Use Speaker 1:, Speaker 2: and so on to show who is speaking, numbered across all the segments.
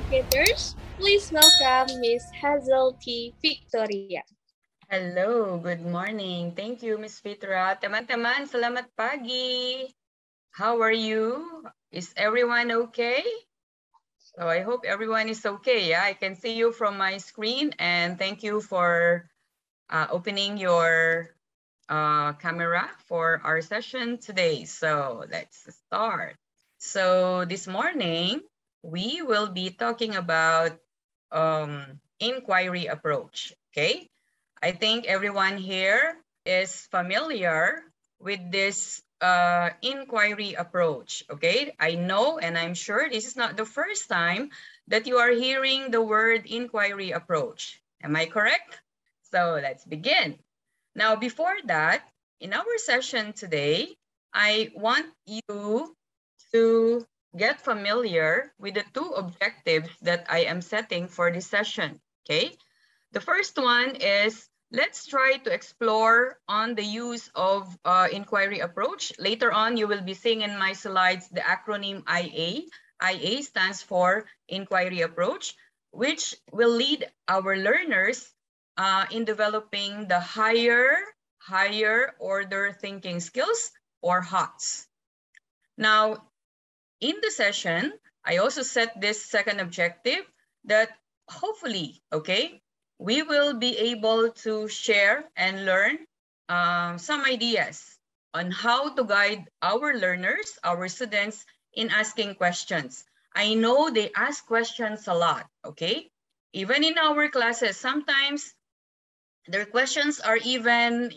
Speaker 1: educators, please welcome Miss Hazel T. Victoria.
Speaker 2: Hello, good morning. Thank you, Miss Fitra. Teman-teman, selamat pagi. How are you? Is everyone okay? So I hope everyone is okay. Yeah, I can see you from my screen, and thank you for opening your camera for our session today. So let's start. So this morning, we will be talking about inquiry approach, okay? I think everyone here is familiar with this inquiry approach, okay? I know and I'm sure this is not the first time that you are hearing the word inquiry approach. Am I correct? So let's begin. Now, before that, in our session today, I want you to get familiar with the two objectives that I am setting for this session, okay? The first one is let's try to explore on the use of inquiry approach. Later on, you will be seeing in my slides the acronym IA. IA stands for inquiry approach, which will lead our learners in developing the higher order thinking skills or HOTS. Now, in the session, I also set this second objective that hopefully, okay, we will be able to share and learn some ideas on how to guide our learners, our students in asking questions. I know they ask questions a lot, okay? Even in our classes, sometimes their questions are even,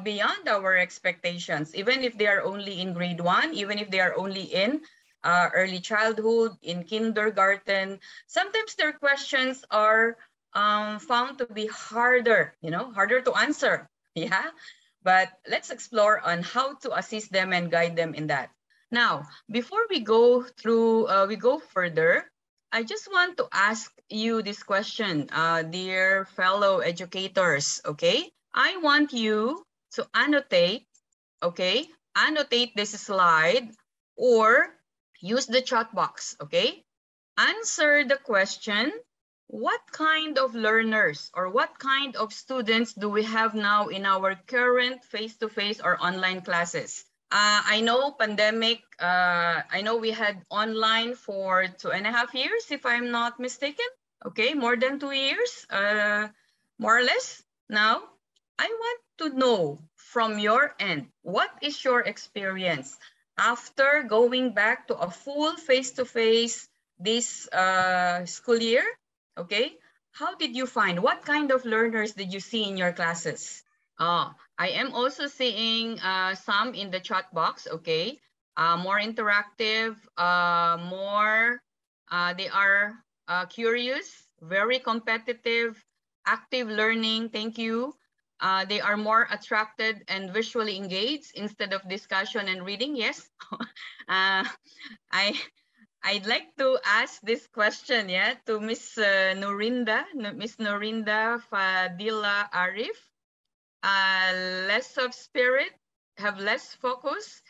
Speaker 2: beyond our expectations, even if they are only in grade 1, even if they are only in early childhood, in kindergarten. Sometimes their questions are found to be harder, harder to answer. Yeah, but let's explore on how to assist them and guide them in that. Now, before we go through, we go further, I just want to ask you this question, dear fellow educators, okay? I want you to annotate, okay? Annotate this slide or use the chat box, okay? Answer the question, what kind of learners or what kind of students do we have now in our current face-to-face or online classes? I know pandemic, I know we had online for 2.5 years, if I'm not mistaken. Okay, more than 2 years, more or less. Now, I want to know from your end, what is your experience after going back to a full face-to-face this school year? Okay, how did you find, what kind of learners did you see in your classes? I am also seeing some in the chat box, okay? More interactive, they are curious, very competitive, active learning, thank you. They are more attracted and visually engaged instead of discussion and reading, yes. uh, I'd like to ask this question, yeah, to Miss Miss Norinda Fadila Arif. Less of spirit, have less focus,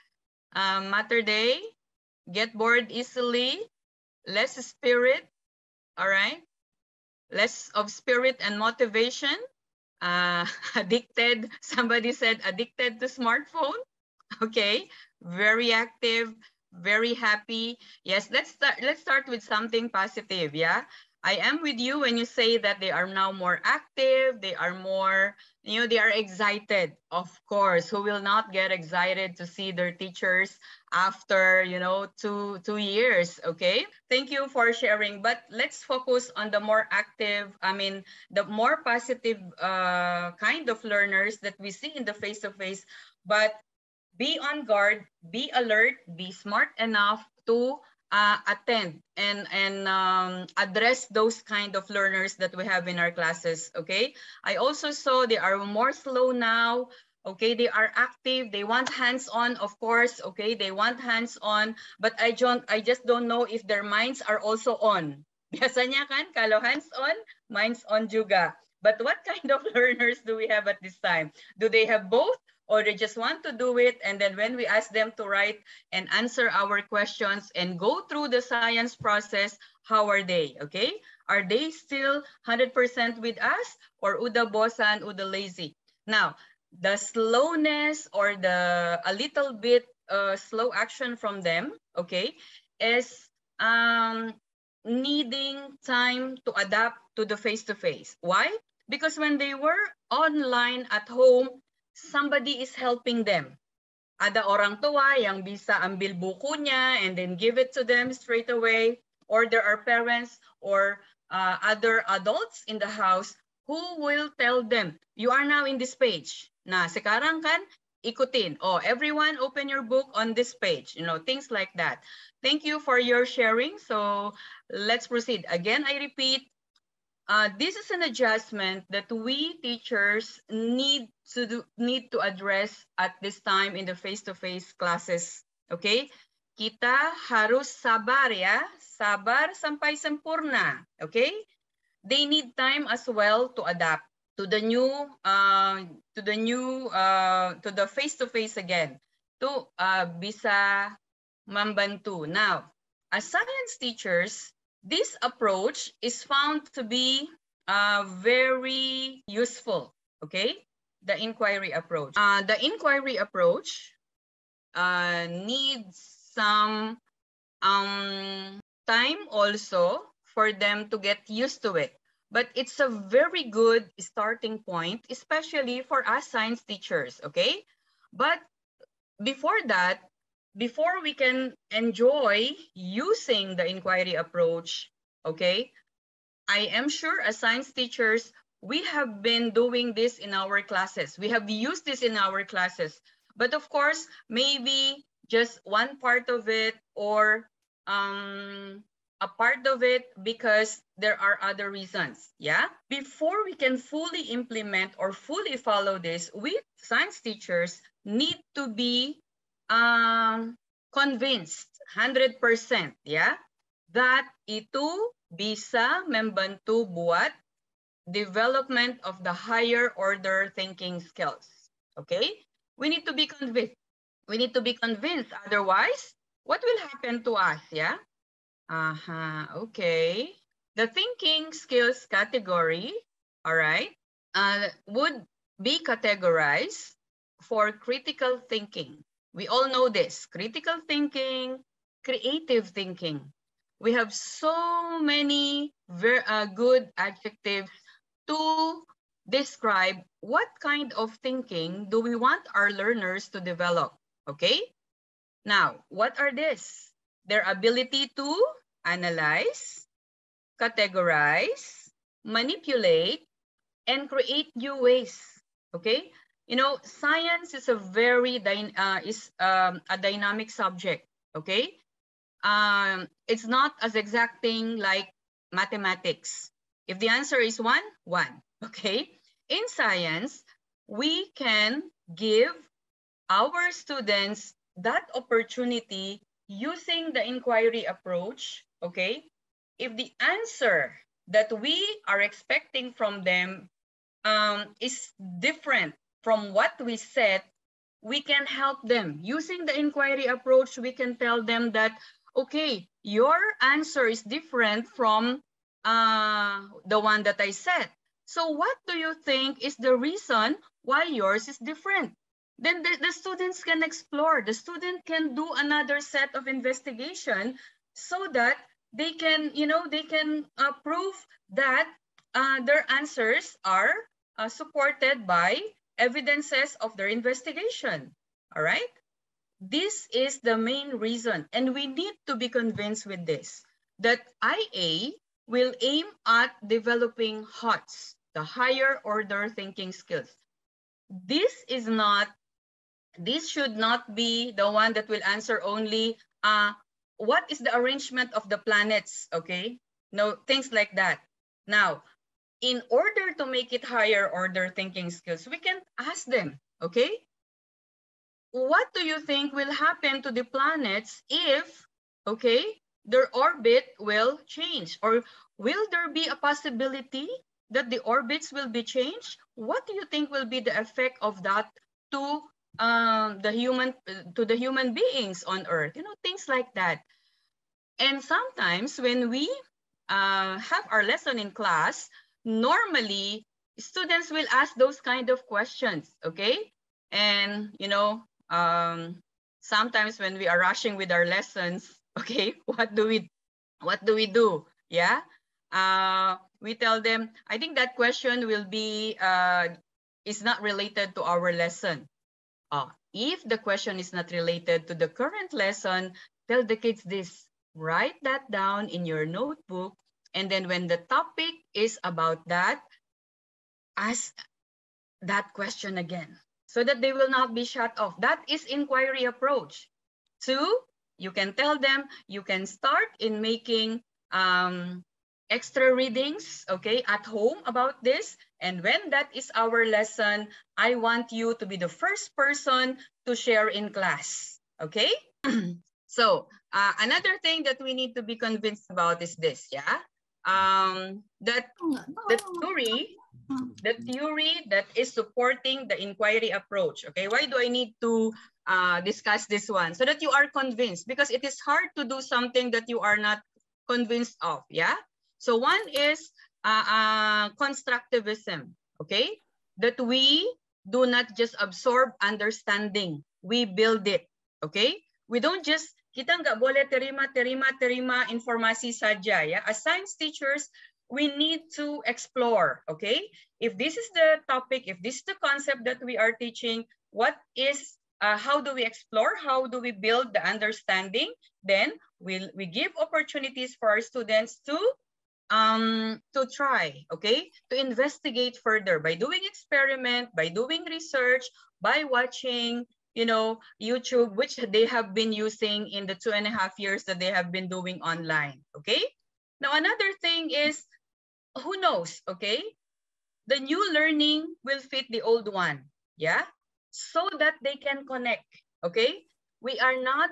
Speaker 2: matter day, get bored easily, less spirit, all right? Less of spirit and motivation, addicted, somebody said addicted to smartphone, okay? Very active, very happy. Yes, let's start with something positive, yeah? I am with you when you say that they are now more active, they are more, they are excited, of course. Who will not get excited to see their teachers after, two years, okay? Thank you for sharing, but let's focus on the more active, the more positive kind of learners that we see in the face-to-face, but be on guard, be alert, be smart enough to attend and address those kind of learners that we have in our classes, okay? I also saw they are more slow now, okay? They are active, they want hands-on, of course, okay? They want hands-on, but I just don't know if their minds are also on. Biasanya kan, kalau hands-on, minds on juga. But what kind of learners do we have at this time? Do they have both? or they just want to do it, and then when we ask them to write and answer our questions and go through the science process, how are they? Okay, are they still 100% with us, or uda bosan, uda lazy? Now, the slowness or the a little bit slow action from them, okay, is needing time to adapt to the face-to-face. Why? Because when they were online at home, somebody is helping them. Ada orang tua yang bisa ambil buku niya and then give it to them straight away. Or there are parents or other adults in the house who will tell them, you are now in this page. Na sekarang kan, ikutin. Oh, everyone open your book on this page. You know, things like that. Thank you for your sharing. So let's proceed. Again, I repeat, this is an adjustment that we teachers need to address at this time in the face-to-face classes. Okay? Kita harus sabar ya, sabar sampai sempurna. Okay? They need time as well to adapt to the face-to-face again, to bisa membantu. Now, as science teachers, this approach is found to be very useful, okay? The inquiry approach. The inquiry approach needs some time also for them to get used to it. But it's a very good starting point, especially for us science teachers, okay? But before that, before we can enjoy using the inquiry approach, okay, I am sure as science teachers, we have been doing this in our classes. We have used this in our classes. But of course, maybe just one part of it or a part of it because there are other reasons, yeah? Before we can fully implement or fully follow this, we science teachers need to be convinced 100%, yeah, that itu bisa membantu buat development of the higher order thinking skills. Okay? We need to be convinced. We need to be convinced. Otherwise, what will happen to us, yeah? Okay. The thinking skills category, all right, would be categorized for critical thinking. We all know this, critical thinking, creative thinking. We have so many very good adjectives to describe what kind of thinking do we want our learners to develop, okay? Now, what are these? Their ability to analyze, categorize, manipulate, and create new ways, okay? You know, science is a very dynamic subject, okay? It's not as exacting like mathematics. If the answer is one, okay? In science, we can give our students that opportunity using the inquiry approach, okay? If the answer that we are expecting from them is different from what we said, we can help them. Using the inquiry approach, we can tell them that, okay, your answer is different from the one that I said. So what do you think is the reason why yours is different? Then the students can explore. The student can do another set of investigation so that they can, you know, they can prove that their answers are supported by evidences of their investigation. All right? This is the main reason, and we need to be convinced with this, that IA will aim at developing HOTS, the higher order thinking skills. This should not be the one that will answer only what is the arrangement of the planets, okay? No, things like that. Now, in order to make it higher order thinking skills, we can ask them, okay? What do you think will happen to the planets if, okay, their orbit will change? Or will there be a possibility that the orbits will be changed? What do you think will be the effect of that to the human beings on earth, things like that. And sometimes when we have our lesson in class, normally students will ask those kind of questions, okay? And sometimes when we are rushing with our lessons, okay, what do we do? Yeah, we tell them, I think that question will be is not related to our lesson. If the question is not related to the current lesson, tell the kids this. Write that down in your notebook, and then when the topic is about that, ask that question again so that they will not be shut off. That is inquiry approach. Two, you can tell them, you can start in making extra readings, okay, at home about this. And when that is our lesson, I want you to be the first person to share in class, okay? So another thing that we need to be convinced about is this, yeah? That the theory that is supporting the inquiry approach. Okay, why do I need to discuss this one? So that you are convinced, because it is hard to do something that you are not convinced of. Yeah. So one is constructivism. Okay, that we do not just absorb understanding, we build it. Okay, we don't just kita nggak boleh terima informasi saja. Ya, as science teachers, we need to explore. Okay, if this is the topic, if this is the concept that we are teaching, how do we explore? How do we build the understanding? Then we give opportunities for our students to try, okay, to investigate further by doing experiment, by doing research, by watching, YouTube, which they have been using in the 2.5 years that they have been doing online. Okay. Now another thing is, who knows? Okay, the new learning will fit the old one, yeah, so that they can connect. Okay, we are not,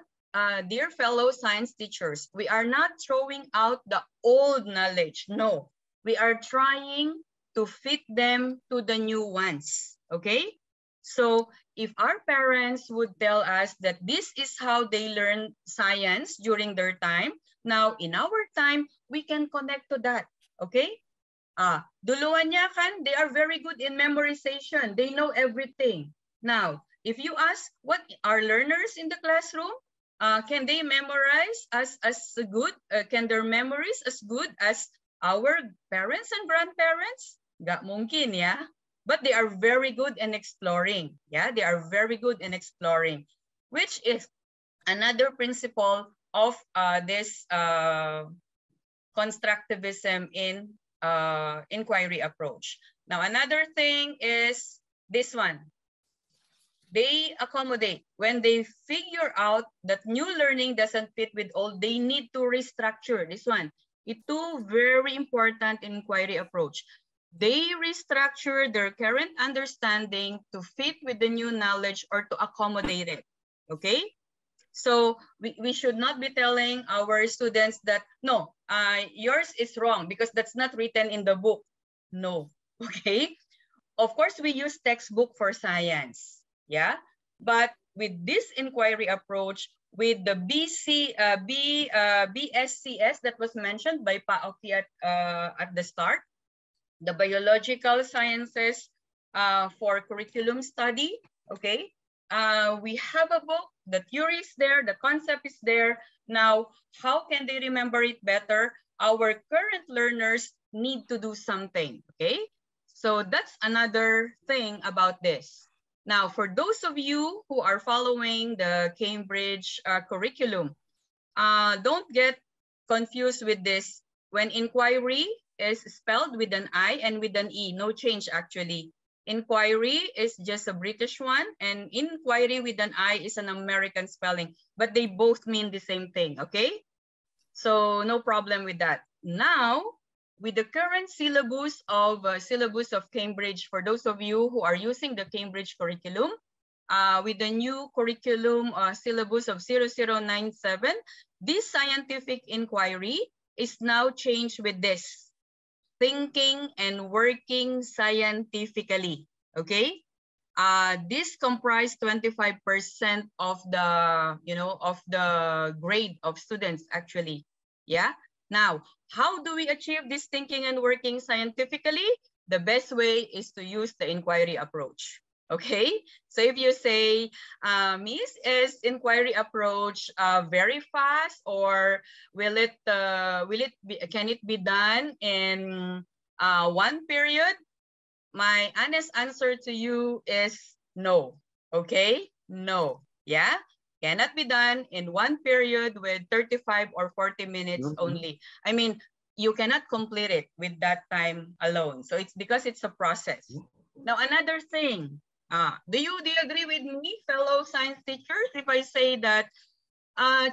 Speaker 2: dear fellow science teachers, we are not throwing out the old knowledge. No, we are trying to fit them to the new ones. Okay, so if our parents would tell us that this is how they learn science during their time, now in our time we can connect to that. Okay, duluan niya kan, they are very good in memorization. They know everything. Now, if you ask what are learners in the classroom, can they memorize as good? Can their memories as good as our parents and grandparents? Gak mungkin, yeah. But they are very good in exploring. Yeah, they are very good in exploring, which is another principle of this constructivism in inquiry approach. Now, another thing is this one. They accommodate. When they figure out that new learning doesn't fit with old, they need to restructure. This one. Ito very important in inquiry approach. They restructure their current understanding to fit with the new knowledge or to accommodate it. Okay? So we should not be telling our students that, no, yours is wrong because that's not written in the book. No, okay? Of course, we use textbook for science, yeah? But with this inquiry approach, with the BSCS that was mentioned by Pa-Oki at the start, the biological sciences for curriculum study, okay? We have a book, the theory is there, the concept is there. Now, how can they remember it better? Our current learners need to do something, okay? So that's another thing about this. Now, for those of you who are following the Cambridge curriculum, don't get confused with this. When inquiry is spelled with an I and with an E, no change actually. Inquiry is just a British one, and inquiry with an I is an American spelling, but they both mean the same thing, okay? So no problem with that. Now, with the current syllabus of Cambridge, for those of you who are using the Cambridge curriculum, with the new curriculum syllabus of 0097, this scientific inquiry is now changed with this: thinking and working scientifically, okay? This comprised 25% of the, of the grade of students actually. Yeah. Now, how do we achieve this thinking and working scientifically? The best way is to use the inquiry approach. Okay. So if you say, Miss, is inquiry approach very fast, or can it be done in one period? My honest answer to you is no. Okay? No. Yeah? Cannot be done in one period with 35 or 40 minutes only. I mean, you cannot complete it with that time alone. So it's because it's a process. Now, another thing, do you agree with me, fellow science teachers, if I say that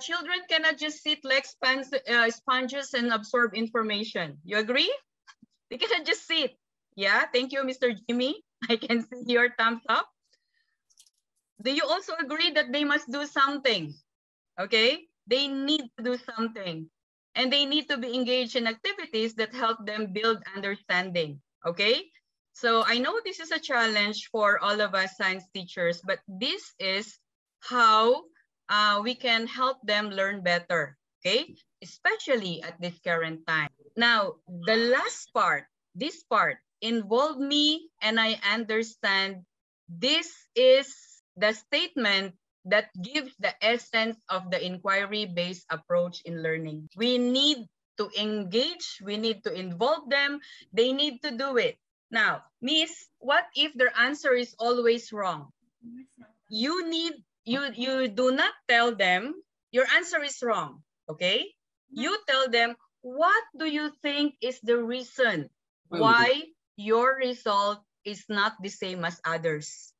Speaker 2: children cannot just sit like sponges and absorb information? You agree? They cannot just sit. Yeah, thank you, Mr. Jimmy. I can see your thumbs up. Do you also agree that they must do something? Okay, they need to do something. And they need to be engaged in activities that help them build understanding. Okay, so I know this is a challenge for all of us science teachers, but this is how we can help them learn better. Okay, especially at this current time. Now, the last part, this part, involve me and I understand. This is the statement that gives the essence of the inquiry-based approach in learning. We need to engage, we need to involve them, they need to do it. Now, Miss, what if their answer is always wrong? You do not tell them your answer is wrong, okay? You tell them, what do you think is the reason why your result is not the same as others?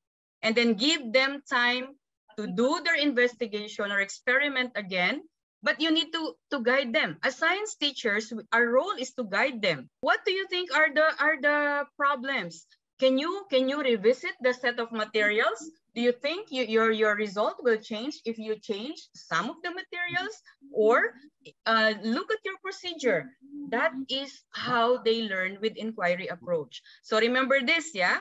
Speaker 2: And then give them time to do their investigation or experiment again, but you need to guide them. As science teachers, our role is to guide them. What do you think are the problems? Can you revisit the set of materials? Do you think your result will change if you change some of the materials? Or look at your procedure. That is how they learn with inquiry approach. So remember this, yeah?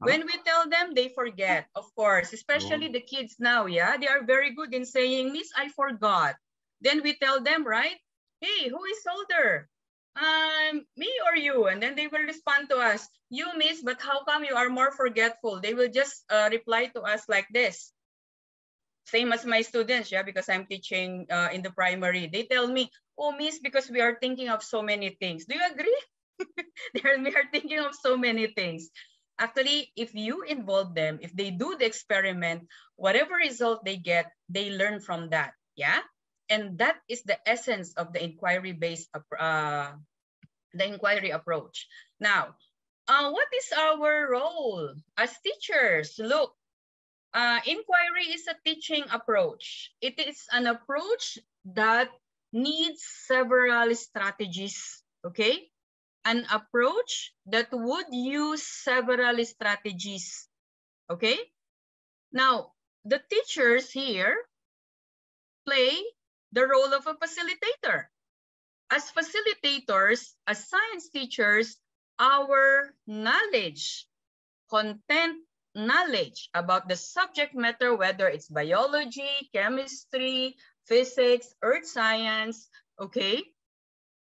Speaker 2: When we tell them, they forget, of course, especially the kids now, yeah? They are very good in saying, Miss, I forgot. Then we tell them, right? Hey, who is older? Me or you? And then they will respond to us, you, Miss, but how come you are more forgetful? They will just reply to us like this. Same as my students, yeah, because I'm teaching in the primary. They tell me, oh, Miss, because we are thinking of so many things. Do you agree? We are thinking of so many things. Actually, if you involve them, if they do the experiment, whatever result they get, they learn from that, yeah? And that is the essence of the inquiry-based, the inquiry approach. Now, what is our role as teachers? Look, inquiry is a teaching approach. It is an approach that needs several strategies, okay? An approach that would use several strategies, okay? Now, the teachers here play the role of a facilitator. As facilitators, as science teachers, our knowledge, content knowledge about the subject matter, whether it's biology, chemistry, physics, earth science, okay,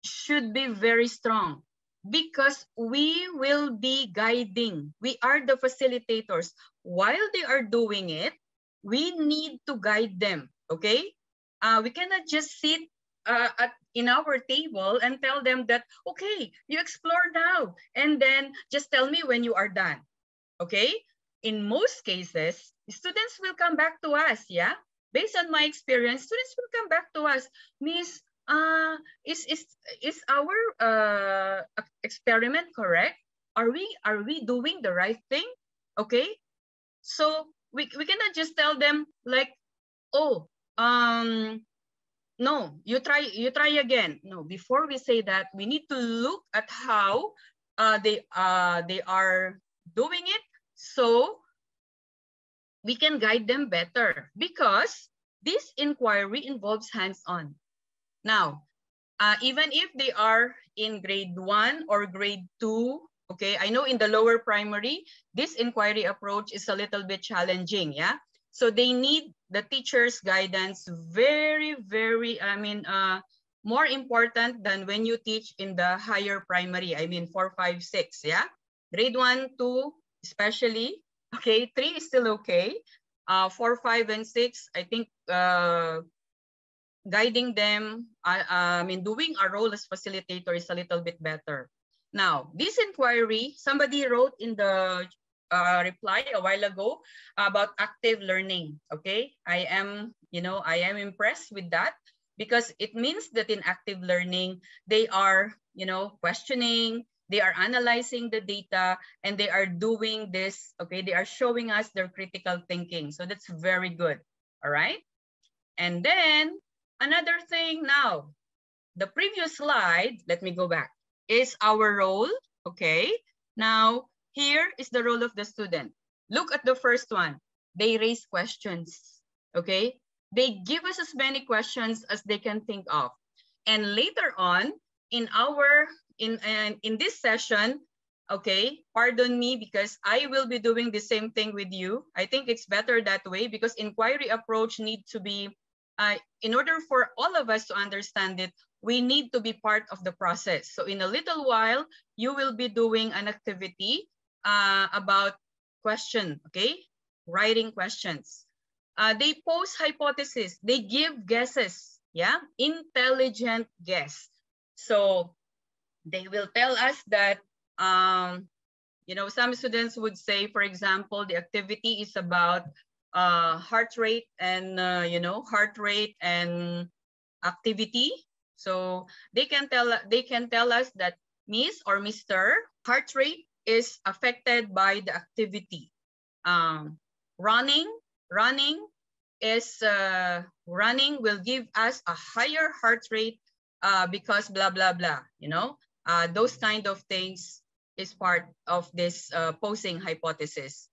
Speaker 2: should be very strong. Because we will be guiding. We are the facilitators. While they are doing it, we need to guide them, okay? We cannot just sit in our table and tell them that, okay, you explore now, and then just tell me when you are done, okay? In most cases, students will come back to us, yeah? Based on my experience, students will come back to us, Miss, is our experiment correct? Are we doing the right thing? Okay, so we cannot just tell them like, oh, no, you try again. No, before we say that, we need to look at how they are doing it, so we can guide them better, because this inquiry involves hands-on. Now, even if they are in grade 1 or grade 2 Okay, I know in the lower primary, this inquiry approach is a little bit challenging, yeah? So they need the teacher's guidance very, very, more important than when you teach in the higher primary. I mean, 4, 5, 6, yeah? Grade 1, 2, especially. Okay, 3 is still okay. 4, 5, and 6, I think guiding them, doing a role as facilitator is a little bit better. Now, this inquiry, somebody wrote in the reply a while ago about active learning. Okay, I am impressed with that because it means that in active learning, they are, questioning, they are analyzing the data, and they are doing this. Okay, they are showing us their critical thinking. So that's very good. All right. And then another thing now, the previous slide, let me go back, is our role. Okay. Now, here is the role of the student. Look at the first one. They raise questions. Okay. They give us as many questions as they can think of. And later on, in this session, okay, pardon me because I will be doing the same thing with you. I think it's better that way because inquiry approach need to be, in order for all of us to understand it, we need to be part of the process. So in a little while, you will be doing an activity about question, okay? Writing questions. They pose hypotheses. They give guesses, yeah? Intelligent guess. So they will tell us that, some students would say, for example, the activity is about heart rate and, activity. So they can tell us that Miss or Mr. heart rate is affected by the activity. Running will give us a higher heart rate because blah blah blah. Those kind of things is part of this posing hypothesis.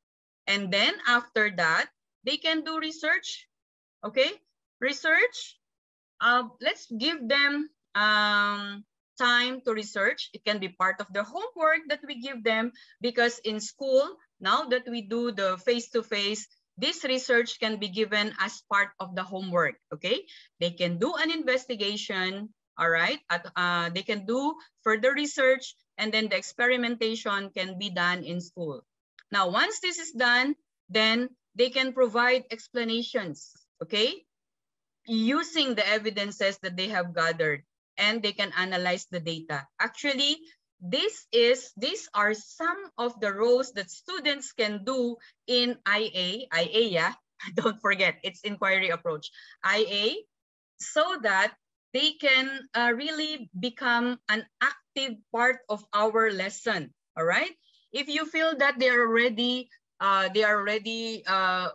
Speaker 2: And then after that, they can do research. Okay, research. Let's give them time to research. It can be part of the homework that we give them because in school, now that we do the face-to-face, this research can be given as part of the homework, okay? They can do an investigation, all right? They can do further research and then the experimentation can be done in school. Now, once this is done, then they can provide explanations, okay? Using the evidences that they have gathered and they can analyze the data. Actually, these are some of the roles that students can do in IA, yeah, don't forget, it's inquiry approach, IA, so that they can really become an active part of our lesson, all right? If you feel that they are already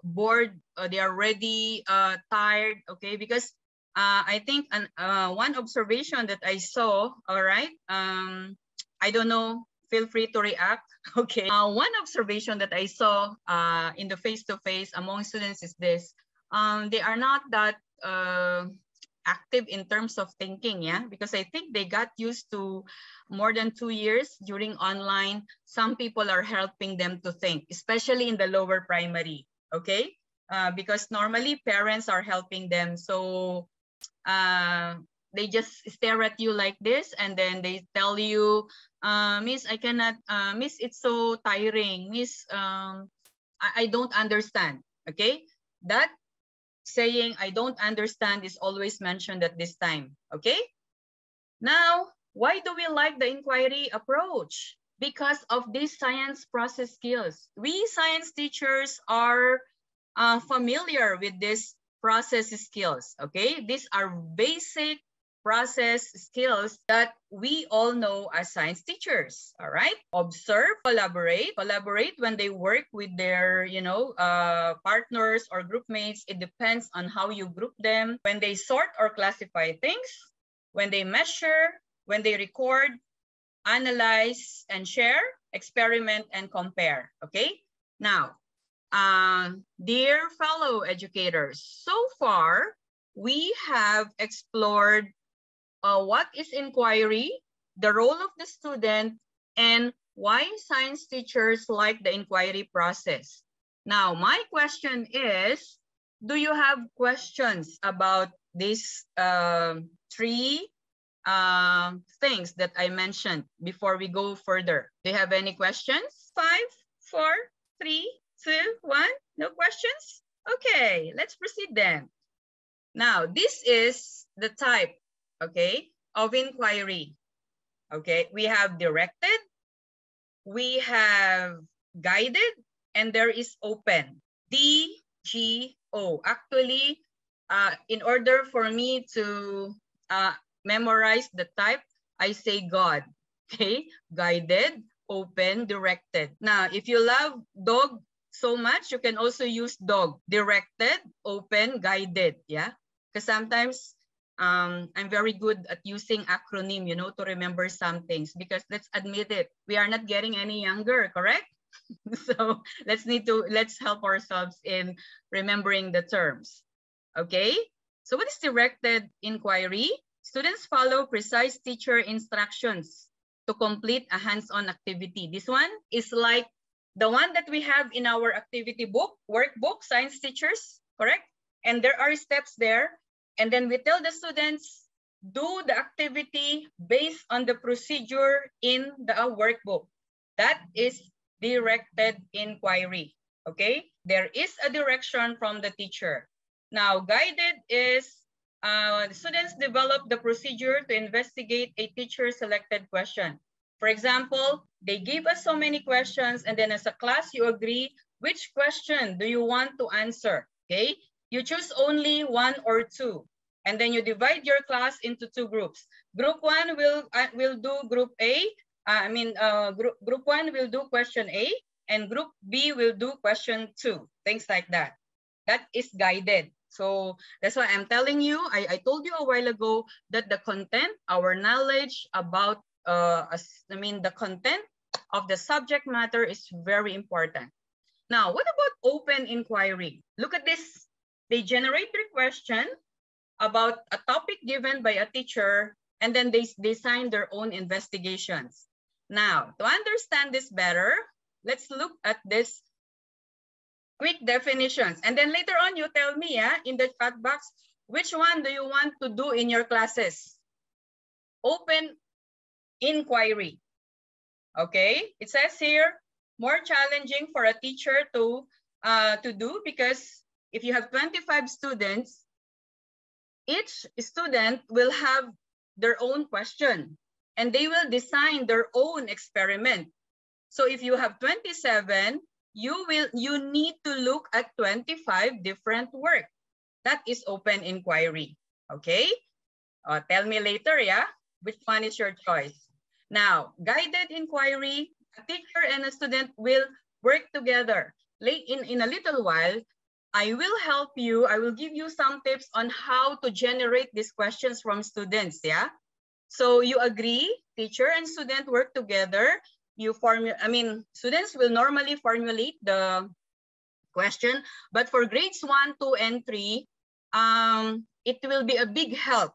Speaker 2: bored, they are already tired, okay? Because I think one observation that I saw, all right? I don't know, feel free to react, okay? One observation that I saw in the face-to-face among students is this. They are not that active in terms of thinking, yeah? Because I think they got used to more than 2 years during online. Some people are helping them to think, especially in the lower primary, okay? Because normally parents are helping them. So they just stare at you like this and then they tell you, Miss, I cannot, Miss, it's so tiring. Miss, I don't understand, okay? That saying I don't understand is always mentioned at this time, okay? Now, why do we like the inquiry approach? Because of these science process skills. We science teachers are familiar with these process skills, okay? These are basic process skills that we all know as science teachers, all right? Observe, collaborate when they work with their, partners or group mates. It depends on how you group them. When they sort or classify things, when they measure, when they record, analyze and share, experiment and compare, okay? Now, dear fellow educators, so far we have explored what is inquiry, the role of the student, and why science teachers like the inquiry process? Now, my question is, do you have questions about these three things that I mentioned before we go further? Do you have any questions? 5, 4, 3, 2, 1. No questions? Okay, let's proceed then. Now, this is the type, okay, of inquiry. Okay, we have directed, we have guided, and there is open. DGO. Actually, in order for me to memorize the type, I say God. Okay, guided, open, directed. Now, if you love dog so much, you can also use dog. Directed, open, guided. Yeah, because sometimes I'm very good at using acronym, you know, to remember some things, because let's admit it, we are not getting any younger, correct? So let's help ourselves in remembering the terms. Okay, so what is directed inquiry? Students follow precise teacher instructions to complete a hands-on activity. This one is like the one that we have in our activity book, workbook, science teachers, correct? And there are steps there. And then we tell the students, do the activity based on the procedure in the workbook. That is directed inquiry, okay? There is a direction from the teacher. Now, guided is the students develop the procedure to investigate a teacher-selected question. For example, they give us so many questions, and then as a class, you agree which question do you want to answer, okay? You choose only one or two, and then you divide your class into two groups. Group one will do group A. Group one will do question A, and group B will do question 2. Things like that. That is guided. So that's why I'm telling you. I told you a while ago that the content, our knowledge about the content of the subject matter is very important. Now, what about open inquiry? Look at this. They generate their question about a topic given by a teacher, and then they design their own investigations. Now, to understand this better, let's look at this quick definitions. And then later on, you tell me in the chat box, which one do you want to do in your classes? Open inquiry. Okay, it says here, more challenging for a teacher to do, because if you have 25 students, each student will have their own question and they will design their own experiment. So if you have 27, you need to look at 25 different work. That is open inquiry. Okay? Tell me later, which one is your choice? Now, guided inquiry, a teacher and a student will work together. In a little while, I will help you. I will give you some tips on how to generate these questions from students, So you agree, teacher and student work together. Students will normally formulate the question, but for grades 1, 2, and 3, it will be a big help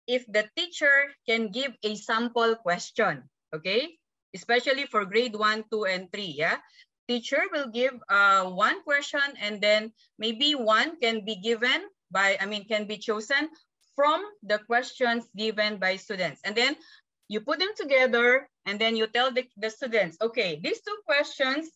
Speaker 2: if the teacher can give a sample question, okay? Especially for grade 1, 2, and 3, Teacher will give one question, and then maybe one can be chosen from the questions given by students. And then you put them together, and then you tell the students, okay, these two questions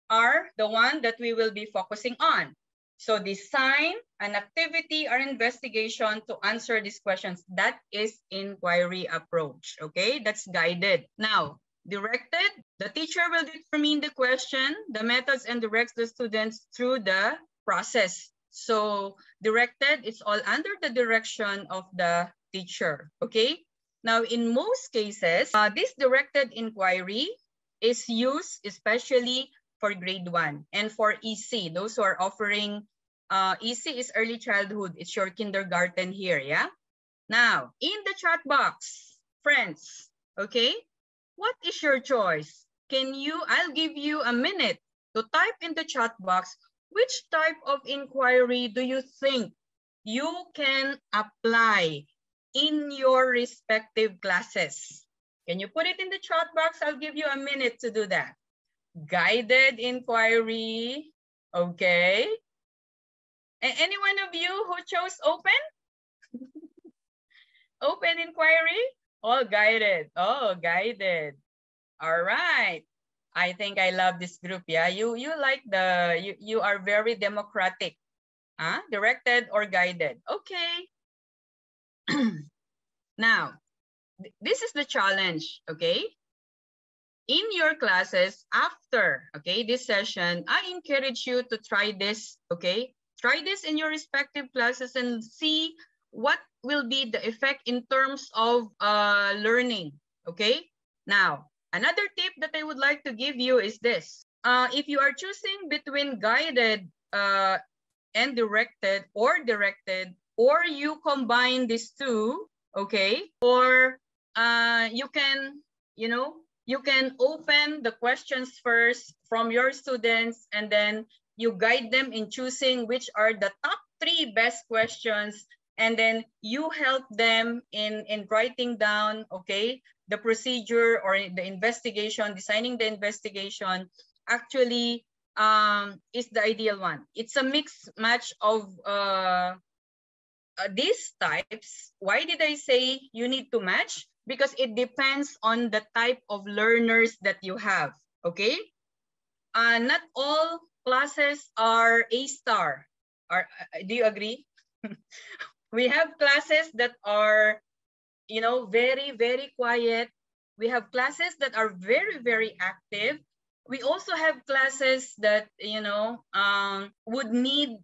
Speaker 2: are the one that we will be focusing on. So design an activity or investigation to answer these questions. That is inquiry approach, okay? That's guided. Now, directed, the teacher will determine the question, the methods, and directs the students through the process. So directed, it's all under the direction of the teacher, okay? Now, in most cases, this directed inquiry is used especially for grade 1 and for EC. Those who are offering, EC is early childhood. It's your kindergarten here, Now, in the chat box, friends, okay? What is your choice? I'll give you a minute to type in the chat box, which type of inquiry do you think you can apply in your respective classes? Can you put it in the chat box? I'll give you a minute to do that. Guided inquiry. Okay. And any one of you who chose open? Open inquiry? All guided. Oh, guided. All right. I think I love this group. Yeah, you like you are very democratic. Huh? Directed or guided. Okay. Now, this is the challenge, okay? In your classes after, okay, this session, I encourage you to try this, okay? Try this in your respective classes and see what will be the effect in terms of learning, okay? Now, another tip that I would like to give you is this. If you are choosing between guided and directed, or you combine these two, okay? Or you can, you can open the questions first from your students and then you guide them in choosing which are the top 3 best questions, and then you help them in writing down, okay, the procedure or the investigation, designing the investigation actually is the ideal one. It's a mixed match of these types. Why did I say you need to match? Because it depends on the type of learners that you have, okay? Not all classes are A-star. Do you agree? We have classes that are, very, very quiet. We have classes that are very, very active. We also have classes that, would need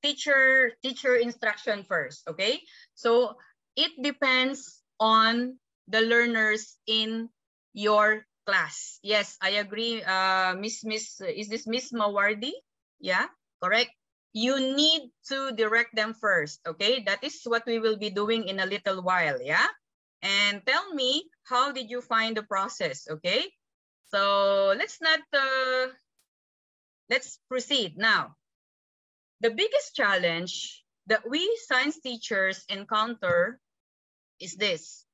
Speaker 2: teacher instruction first, okay? So it depends on the learners in your class. Yes, I agree. Is this Miss Mawardi? Yeah, correct. You need to direct them first, okay? That is what we will be doing in a little while, yeah? And tell me, how did you find the process, okay? So let's proceed now. The biggest challenge that we science teachers encounter is this.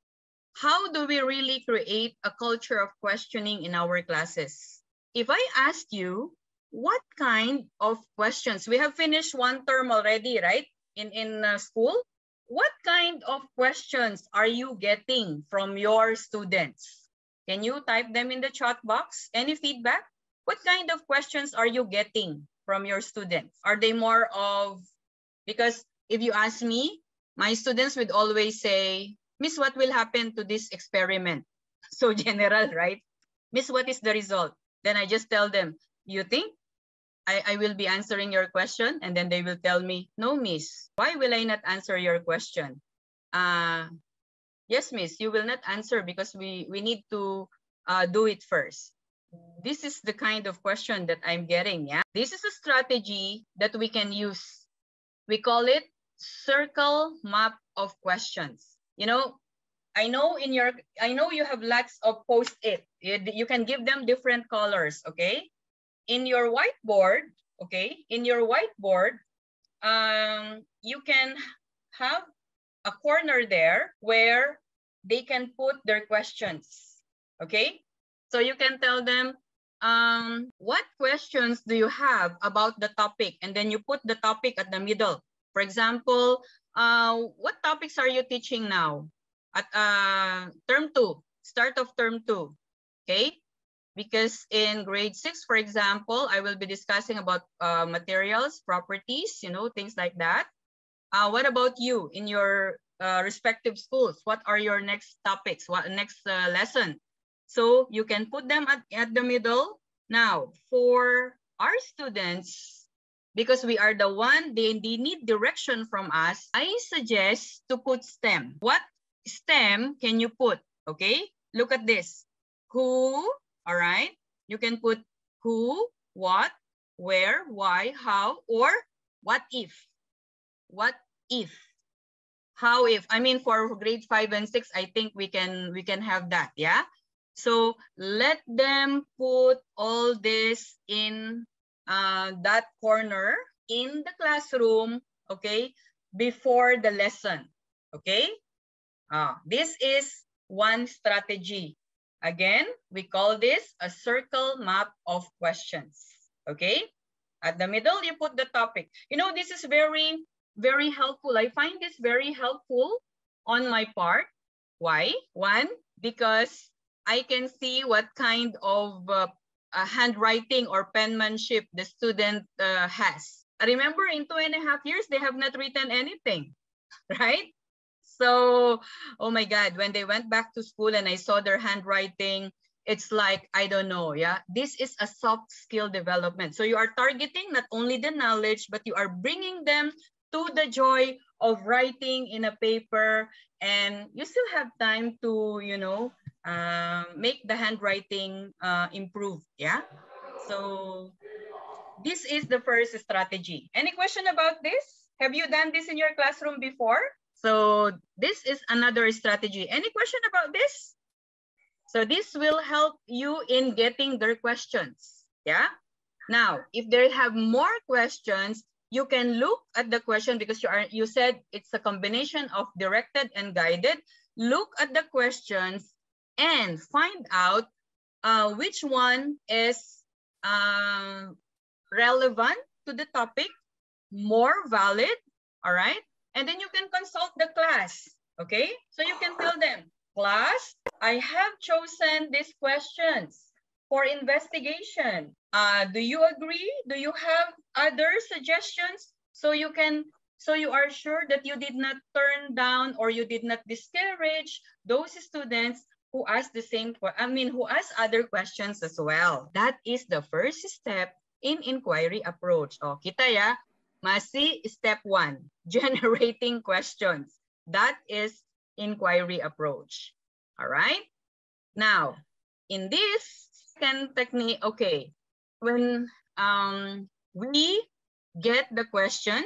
Speaker 2: How do we really create a culture of questioning in our classes? If I ask you, what kind of questions? We have finished one term already, right? In school. What kind of questions are you getting from your students? Can you type them in the chat box? Any feedback? What kind of questions are you getting from your students? Are they more of, because if you ask me, my students would always say, Miss, what will happen to this experiment? So general, right? Miss, what is the result? Then I just tell them, you think I will be answering your question? And then they will tell me, no, Miss, why will I not answer your question? Yes, Miss, you will not answer because we need to do it first. This is the kind of question that I'm getting, yeah? This is a strategy that we can use. We call it circle map of questions. I know you have lots of post-it. You can give them different colors, okay? In your whiteboard, okay? In your whiteboard, you can have a corner there where they can put their questions, okay? So you can tell them, what questions do you have about the topic? And then you put the topic at the middle. For example, what topics are you teaching now? At term 2, start of term 2, okay? Because in grade 6, for example, I will be discussing about materials, properties, things like that. What about you in your respective schools? What are your next topics? What next lesson? So you can put them at the middle. Now, for our students, because we are the one, they need direction from us, I suggest to put STEM. What STEM can you put? Okay, look at this. Who, all right? You can put who, what, where, why, how, or what if. What if? How if? I mean, for grade 5 and 6, I think we can have that, yeah? So let them put all this in that corner in the classroom, okay, before the lesson, okay? This is one strategy. Again, we call this a circle map of questions. Okay? At the middle, you put the topic. You know, this is very, very helpful. I find this very helpful on my part. Why? One, because I can see what kind of handwriting or penmanship the student has. I remember in 2.5 years, they have not written anything, right? So, oh my God, when they went back to school and I saw their handwriting, it's like, I don't know, yeah? This is a soft skill development. So you are targeting not only the knowledge, but you are bringing them to the joy of writing in a paper, and you still have time to, you know, make the handwriting improve, yeah? So this is the first strategy. Any question about this? Have you done this in your classroom before? So this is another strategy. Any question about this? So this will help you in getting their questions. Yeah. Now, if they have more questions, you can look at the question because you said it's a combination of directed and guided. Look at the questions and find out which one is relevant to the topic, more valid, all right? And then you can consult the class, okay? So you can tell them, class, I have chosen these questions for investigation. Do you agree? Do you have other suggestions? So you are sure that you did not turn down or you did not discourage those students who ask who ask other questions as well. That is the first step in inquiry approach. Oh, kita ya, masih step 1, generating questions. That is inquiry approach. All right. Now, in this second technique, okay, when we get the question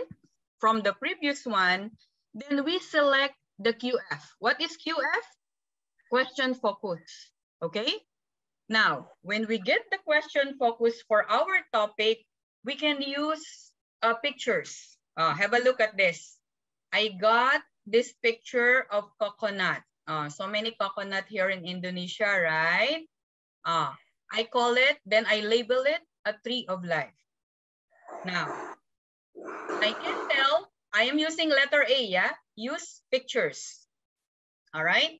Speaker 2: from the previous one, then we select the QF. What is QF? Question focus, okay? Now, when we get the question focus for our topic, we can use pictures. Have a look at this. I got this picture of coconut. So many coconut here in Indonesia, right? I call it, then I label it a tree of life. Now, I can tell, I am using letter A, yeah? Use pictures, all right?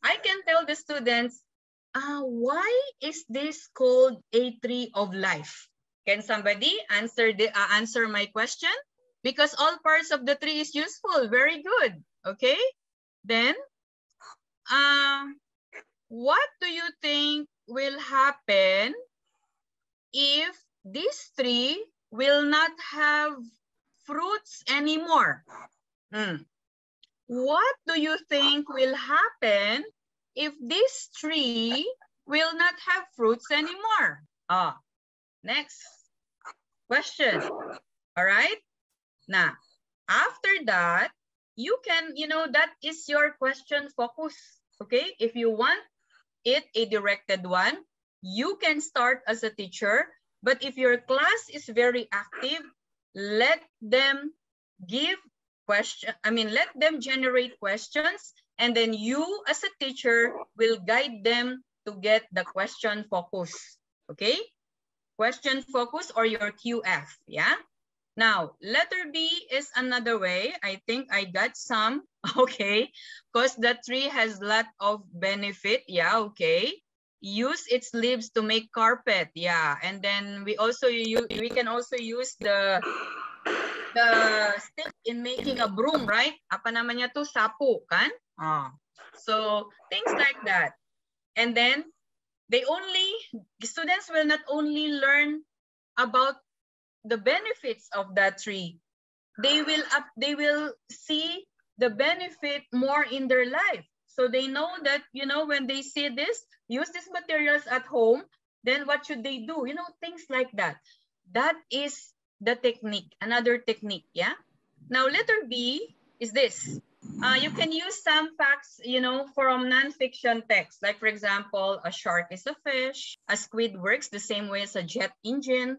Speaker 2: I can tell the students, why is this called a tree of life? Can somebody answer my question? Because all parts of the tree is useful. Very good. Okay. Then, what do you think will happen if this tree will not have fruits anymore? What do you think will happen if this tree will not have fruits anymore? Next question. All right. Now, after that, you can, that is your question focus. Okay. If you want it a directed one, you can start as a teacher. But if your class is very active, let them let them generate questions, and then you as a teacher will guide them to get the question focus. Okay? Question focus or your QF, yeah? Now, letter B is another way. I think I got some, okay? Because the tree has a lot of benefit, yeah, okay? Use its leaves to make carpet, yeah. And then we can also use the stick in making a broom, right? Apa namanya tuh? Sapu, kan? So things like that. And then students will not only learn about the benefits of that tree, they will see the benefit more in their life. So they know that, when they see this, use these materials at home, then what should they do? Things like that. That is the technique, another technique, yeah? Now, letter B is this. You can use some facts, from non-fiction text. Like, for example, a shark is a fish. A squid works the same way as a jet engine.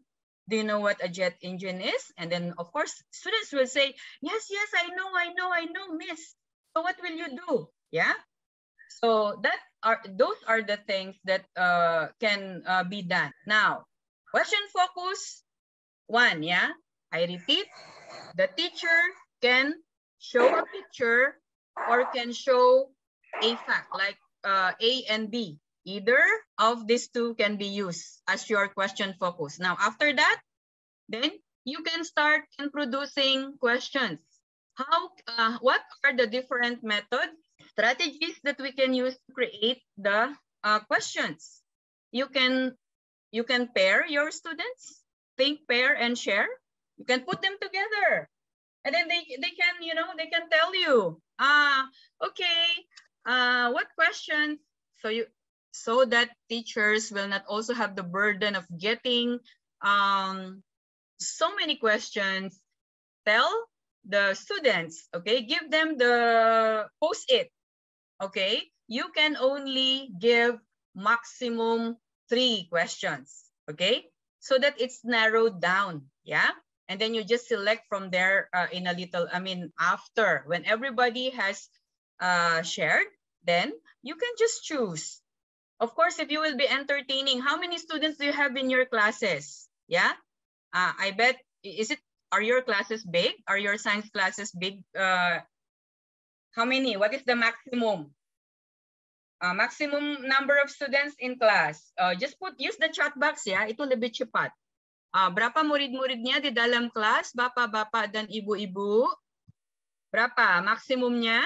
Speaker 2: Do you know what a jet engine is? And then, of course, students will say, yes, I know, miss. So what will you do? Yeah? So those are the things that can be done. Now, question focus 1, yeah? I repeat, the teacher can show a picture or can show a fact like A and B. Either of these two can be used as your question focus. Now, after that, then you can start introducing questions. What are the different methods, strategies that we can use to create the questions? You can pair your students, think, pair, and share. You can put them together, and then they can, they can tell you, okay, what questions? So that teachers will not also have the burden of getting so many questions. Tell the students, okay, give them the post-it, okay? You can only give maximum 3 questions, okay? So that it's narrowed down, yeah? And then you just select from there in a little, after, when everybody has shared, then you can just choose. Of course, if you will be entertaining, how many students do you have in your classes? Yeah? I bet, are your classes big? Are your science classes big? How many? What is the maximum? Maximum number of students in class. Just use the chat box, ya. Itu lebih cepat. Berapa murid-muridnya di dalam kelas? Bapak-bapak dan ibu-ibu? Berapa maksimumnya?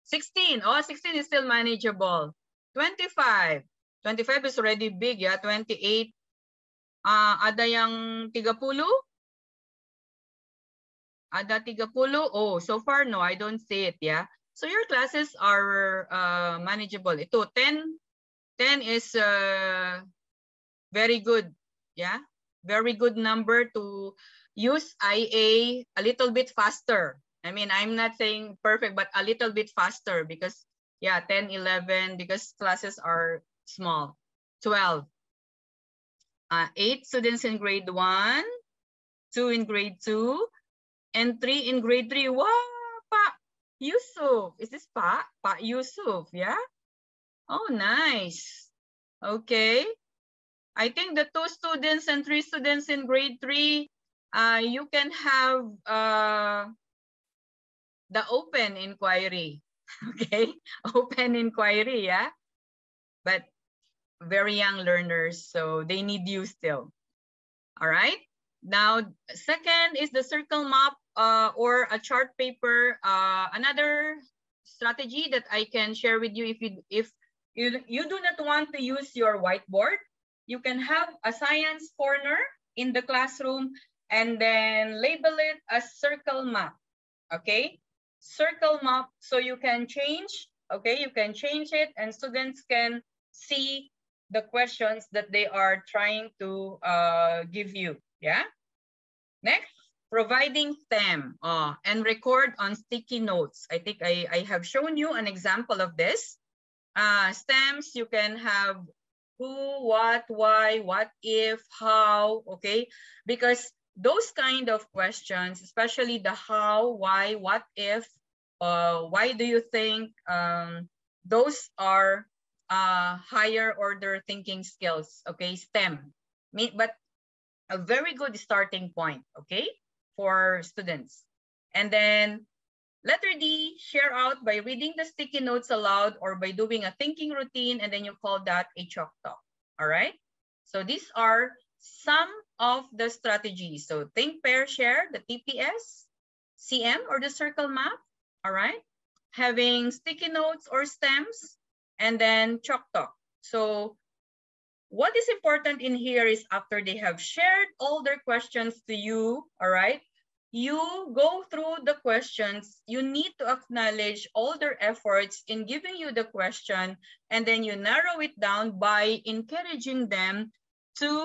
Speaker 2: 16. Oh, 16 is still manageable. 25. 25 is already big, ya. 28. Ada yang 30? Ada 30? Oh, so far, no, I don't see it, yeah. So your classes are manageable. Ito, 10 is very good, yeah. Very good number to use IA a little bit faster. I'm not saying perfect, but a little bit faster because, yeah, 10, 11, because classes are small. 12. 8 students in grade 1, 2 in grade 2, and 3 in grade 3. Wow, Pa Yusuf. Is this Pa Yusuf, yeah? Oh, nice. Okay. I think the 2 students and 3 students in grade 3, you can have the open inquiry. Okay, open inquiry, yeah? But very young learners, so they need you still. All right. Now, second is the circle map or a chart paper. Another strategy that I can share with you, if you do not want to use your whiteboard, you can have a science corner in the classroom and then label it as circle map. Okay, circle map, so you can change. Okay, you can change it, and students can see the questions that they are trying to give you. Yeah. Next, providing STEM and record on sticky notes. I think I have shown you an example of this. STEMs, you can have who, what, why, what if, how, okay? Because those kind of questions, especially the how, why, what if, why do you think, those are higher order thinking skills, okay? STEM, but a very good starting point, okay, for students. And then letter D, share out by reading the sticky notes aloud or by doing a thinking routine, and then you call that a chalk talk, all right? So these are some of the strategies. So think, pair, share, the TPS, CM or the circle map, all right? Having sticky notes or stems, and then chalk talk. So what is important in here is after they have shared all their questions to you, all right, you go through the questions, you need to acknowledge all their efforts in giving you the question, and then you narrow it down by encouraging them to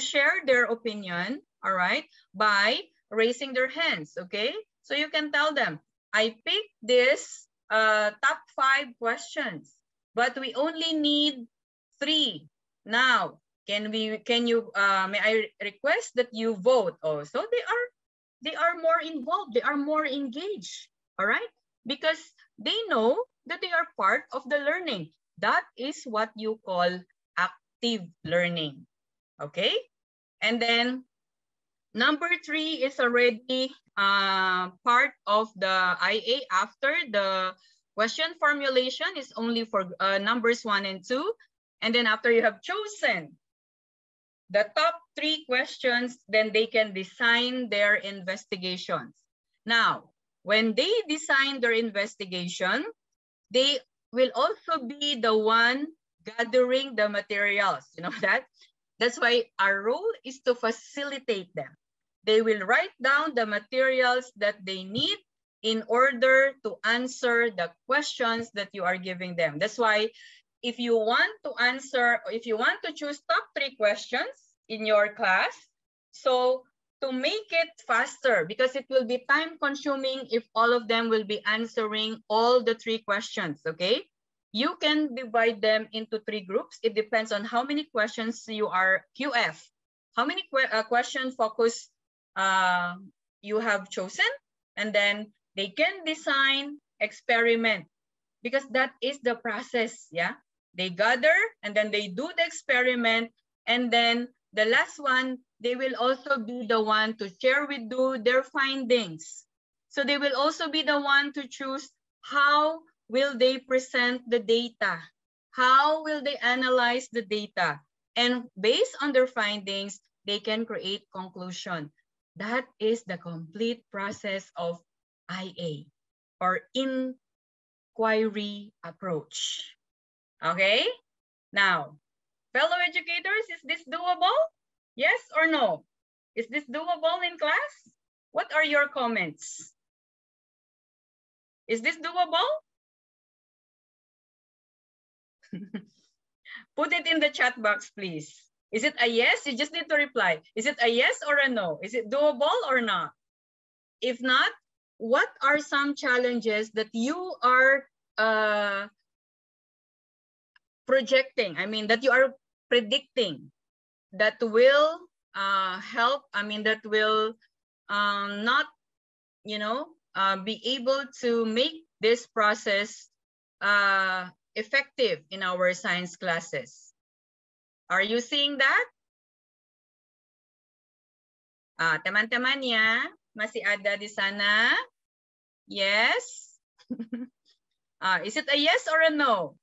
Speaker 2: share their opinion, all right, by raising their hands, okay? So you can tell them, I picked this top 5 questions, but we only need 3. Now, may I request that you vote? Oh, so they are more involved, they are more engaged, all right? Because they know that they are part of the learning. That is what you call active learning. Okay? And then number 3 is already part of the IA after the question formulation is only for numbers 1 and 2. And then after you have chosen the top 3 questions, then they can design their investigations. Now, when they design their investigation, they will also be the one gathering the materials. You know that? That's why our role is to facilitate them. They will write down the materials that they need in order to answer the questions that you are giving them. That's why if you want to answer, if you want to choose top 3 questions in your class, so to make it faster, because it will be time consuming if all of them will be answering all the 3 questions, okay? You can divide them into 3 groups. It depends on how many questions you are QF, how many question focus you have chosen, and then they can design experiment, because that is the process, yeah? They gather and then they do the experiment, and then the last one, they will also be the one to share with you their findings. So they will also be the one to choose how will they present the data, how will they analyze the data, and based on their findings, they can create conclusion. That is the complete process of IA, or inquiry approach. Okay? Now, fellow educators, is this doable? Yes or no? Is this doable in class? What are your comments? Is this doable? Put it in the chat box, please. Is it a yes? You just need to reply. Is it a yes or a no? Is it doable or not? If not, what are some challenges that you are projecting? I mean, that you are predicting that will help, I mean, that will not, you know, be able to make this process effective in our science classes. Are you seeing that? Teman-teman ya, masih ada di sana? Yes? Is it a yes or a no?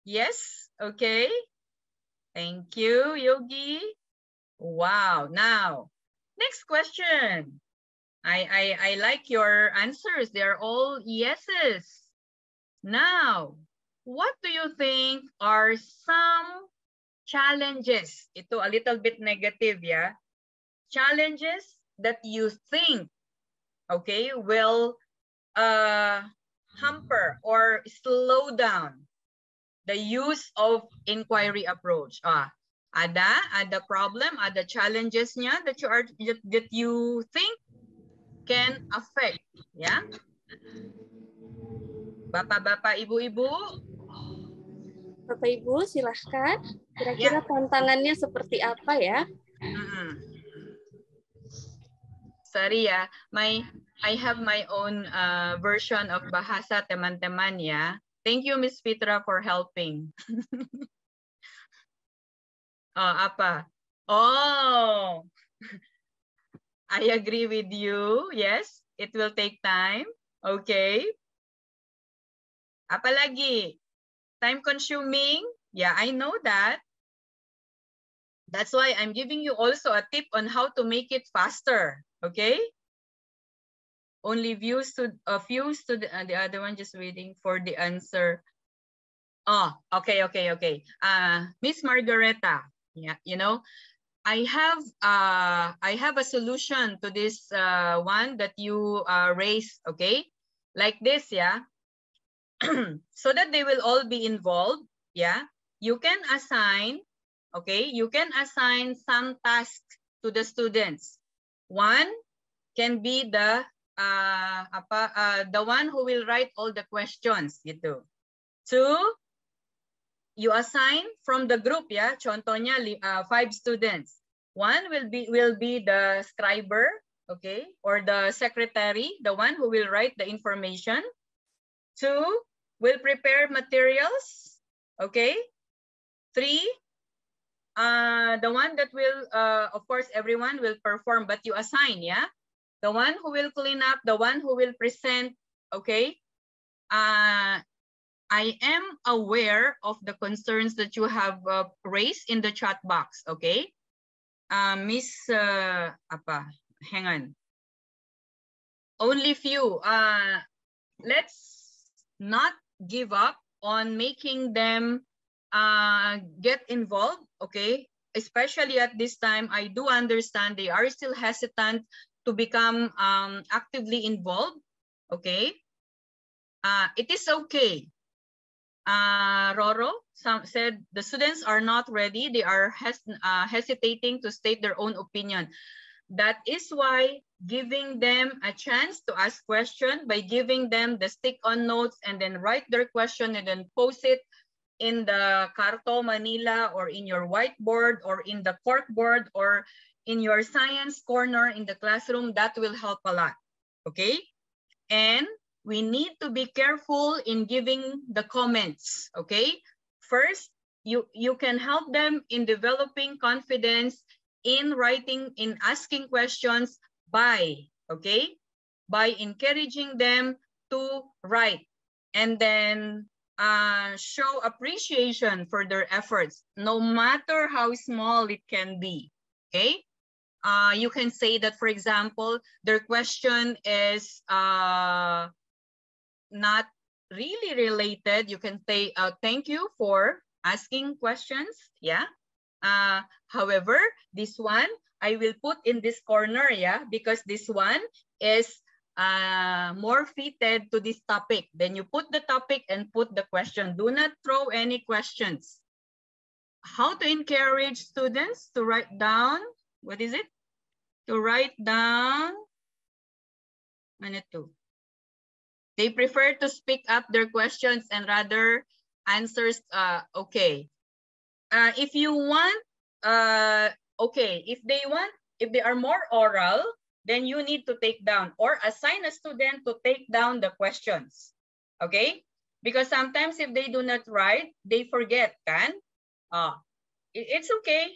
Speaker 2: Yes? Okay. Thank you, Yogi. Wow. Now, next question. I like your answers. They're all yeses. Now, what do you think are some challenges? Ito a little bit negative, yeah? Challenges that you think, okay, will hamper or slow down the use of inquiry approach. Ada problem, ada challenges niya that you think can affect, yeah? Bapak-bapak, ibu-ibu.
Speaker 1: Bapak Ibu, silahkan. Kira-kira tantangannya seperti apa ya?
Speaker 2: Sorry ya, I have my own version of bahasa teman-teman ya. Thank you, Miss Fitra, for helping. Apa? Oh, I agree with you. Yes, it will take time. Okay. Apa lagi? Time consuming? Yeah, I know that. That's why I'm giving you also a tip on how to make it faster. Okay. Only a few students, the other one just waiting for the answer. Oh, okay. Miss Margareta, yeah, you know, I have a solution to this one that you raised, okay? Like this, yeah? So that they will all be involved, yeah? You can assign, okay? You can assign some tasks to the students. One can be the one who will write all the questions, gitu. 2, you assign from the group, yeah? Contohnya 5 students. 1 will be the scriber, okay, or the secretary, the one who will write the information. 2, will prepare materials, okay. 3, the one that will, of course, everyone will perform, but you assign, yeah? The one who will clean up, the one who will present, okay? I am aware of the concerns that you have raised in the chat box, okay? Miss, hang on. Only few. Let's not give up on making them get involved, okay? Especially at this time, I do understand they are still hesitant to become actively involved, okay? It is okay. Roro said the students are not ready. They are hesitating to state their own opinion. That is why giving them a chance to ask questions by giving them the stick-on notes and then write their question and then post it in the Carto Manila or in your whiteboard or in the corkboard or in your science corner in the classroom, that will help a lot, okay? And we need to be careful in giving the comments, okay? First, you can help them in developing confidence in writing, in asking questions by, okay? By encouraging them to write and then show appreciation for their efforts, no matter how small it can be, okay? You can say that, for example, their question is not really related. You can say, thank you for asking questions, yeah? However, this one, I will put in this corner, yeah? Because this one is more fitted to this topic. Then you put the topic and put the question. Do not throw any questions. How to encourage students to write down, what is it? To write down, they prefer to speak up their questions and rather answers, okay. If you want, okay, if they are more oral, then you need to take down or assign a student to take down the questions, okay? Because sometimes if they do not write, they forget, kan? It's okay.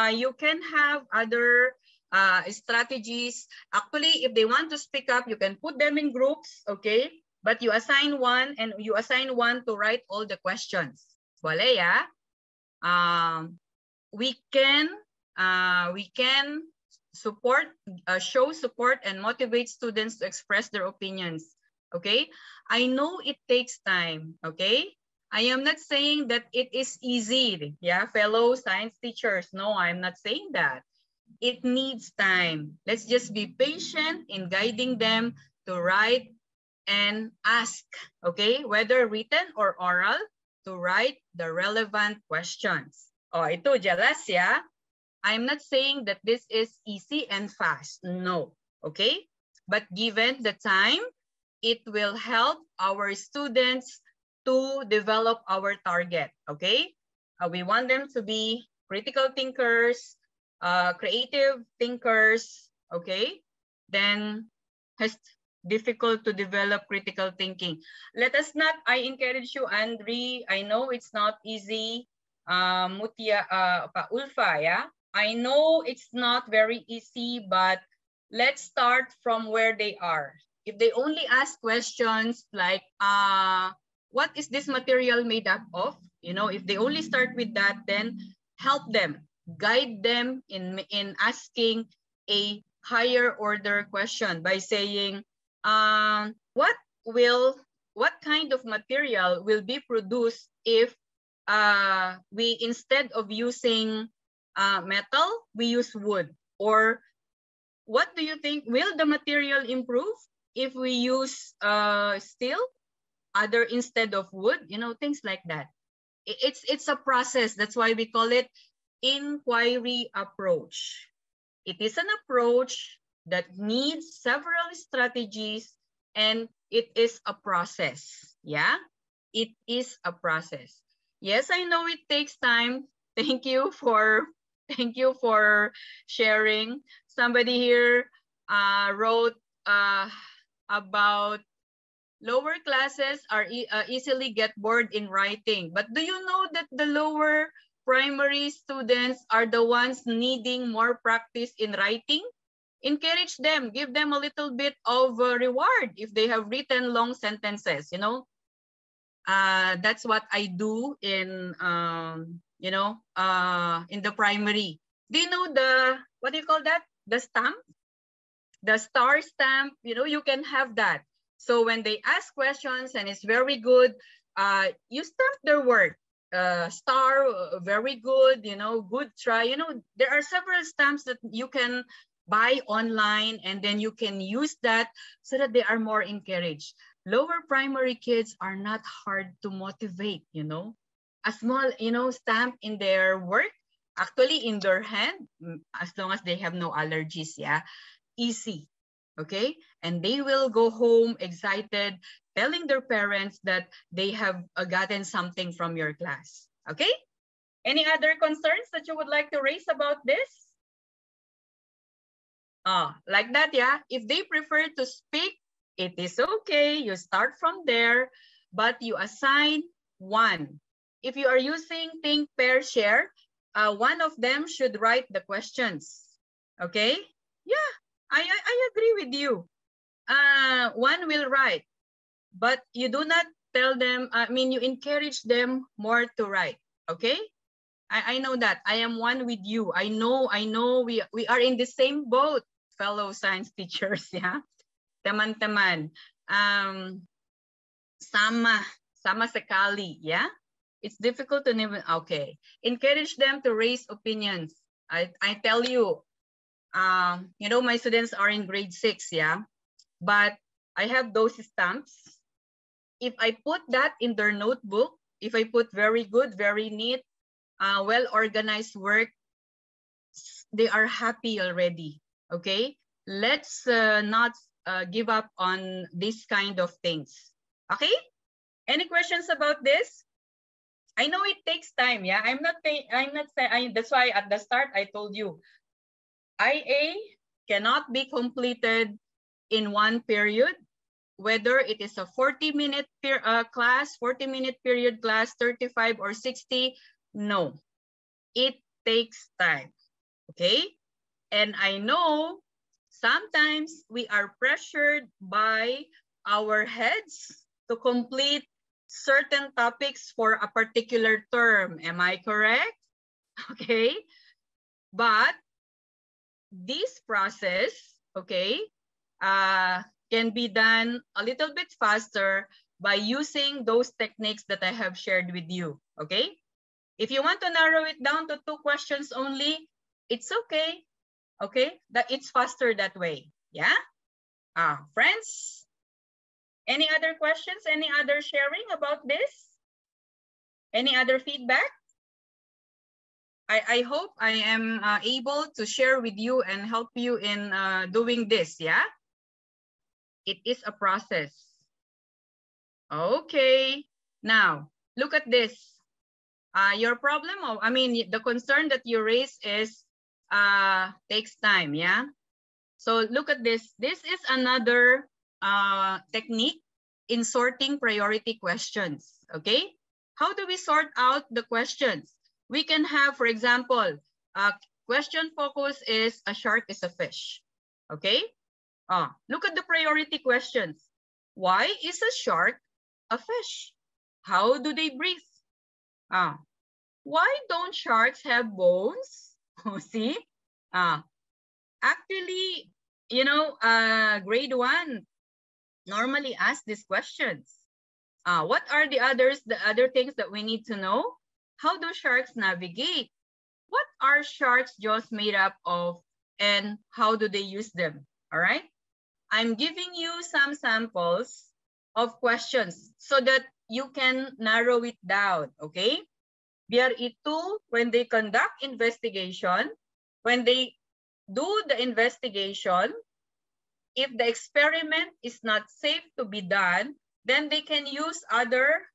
Speaker 2: You can have other strategies. Actually, if they want to speak up, you can put them in groups, okay? But you assign one and you assign one to write all the questions. Wala, yeah? We can support, show support and motivate students to express their opinions, okay? I know it takes time, okay? I am not saying that it is easy, yeah, fellow science teachers. No, I'm not saying that. It needs time. Let's just be patient in guiding them to write and ask, okay, whether written or oral, to write the relevant questions. Oh, ito, jealous, yeah? I'm not saying that this is easy and fast. No, okay? But given the time, it will help our students to develop our target, okay? We want them to be critical thinkers, creative thinkers, okay? Then has difficult to develop critical thinking. Let us not, I encourage you, Andre, I know it's not easy, Ulfa, yeah? I know it's not very easy, but let's start from where they are. If they only ask questions like, what is this material made up of? You know, if they only start with that, then help them, guide them in asking a higher order question by saying, what kind of material will be produced if we, instead of using metal, we use wood? Or what do you think, will the material improve if we use steel other instead of wood? You know, things like that. It's a process. That's why we call it inquiry approach. It is an approach that needs several strategies, and it is a process. Yeah, it is a process. Yes, I know it takes time. Thank you for sharing. Somebody here wrote about lower classes are easily get bored in writing. But do you know that the lower primary students are the ones needing more practice in writing? Encourage them, give them a little bit of reward if they have written long sentences, you know. That's what I do in, you know, in the primary. Do you know the, what do you call that? The stamp? The star stamp, you know, you can have that. So when they ask questions and it's very good, you stamp their work. Star, very good, you know, good try. You know, there are several stamps that you can buy online, and then you can use that so that they are more encouraged. Lower primary kids are not hard to motivate, you know. A small, you know, stamp in their work, actually in their hand, as long as they have no allergies, yeah, easy, okay? And they will go home excited, telling their parents that they have gotten something from your class, okay? Any other concerns that you would like to raise about this? Like that, yeah? If they prefer to speak, it is okay. You start from there, but you assign one. If you are using think, pair, share, one of them should write the questions, okay? Yeah, I agree with you. One will write, but you do not tell them, I mean, you encourage them more to write, okay? I know that. I am one with you. I know we are in the same boat, fellow science teachers, yeah? Teman-teman. Sama sekali, yeah? It's difficult to never, okay. Encourage them to raise opinions. I tell you, you know, my students are in grade 6, yeah? But I have those stamps. If I put that in their notebook, if I put very good, very neat, well-organized work, they are happy already, okay? Let's not give up on this kind of things, okay? Any questions about this? I know it takes time, yeah? I'm not saying, that's why at the start I told you, IA cannot be completed in one period, whether it is a 40-minute class, 40-minute period class, 35 or 60, no. It takes time, okay? And I know sometimes we are pressured by our heads to complete certain topics for a particular term. Am I correct? Okay. But this process, okay, can be done a little bit faster by using those techniques that I have shared with you, okay? If you want to narrow it down to 2 questions only, it's okay, okay? That it's faster that way, yeah? Friends, any other questions? Any other sharing about this? Any other feedback? I hope I am able to share with you and help you in doing this, yeah? It is a process. Okay, now look at this. Your problem, the concern that you raise is takes time, yeah? So look at this. This is another technique in sorting priority questions, okay? How do we sort out the questions? We can have, for example, question focus is a shark is a fish, okay? Look at the priority questions. Why is a shark a fish? How do they breathe? Why don't sharks have bones? See? Actually, you know, grade 1 normally ask these questions. What are the other things that we need to know? How do sharks navigate? What are sharks' jaws made up of, and how do they use them? All right? I'm giving you some samples of questions so that you can narrow it down, okay? Biar itu, when they conduct investigation, when they do the investigation, if the experiment is not safe to be done, then they can use other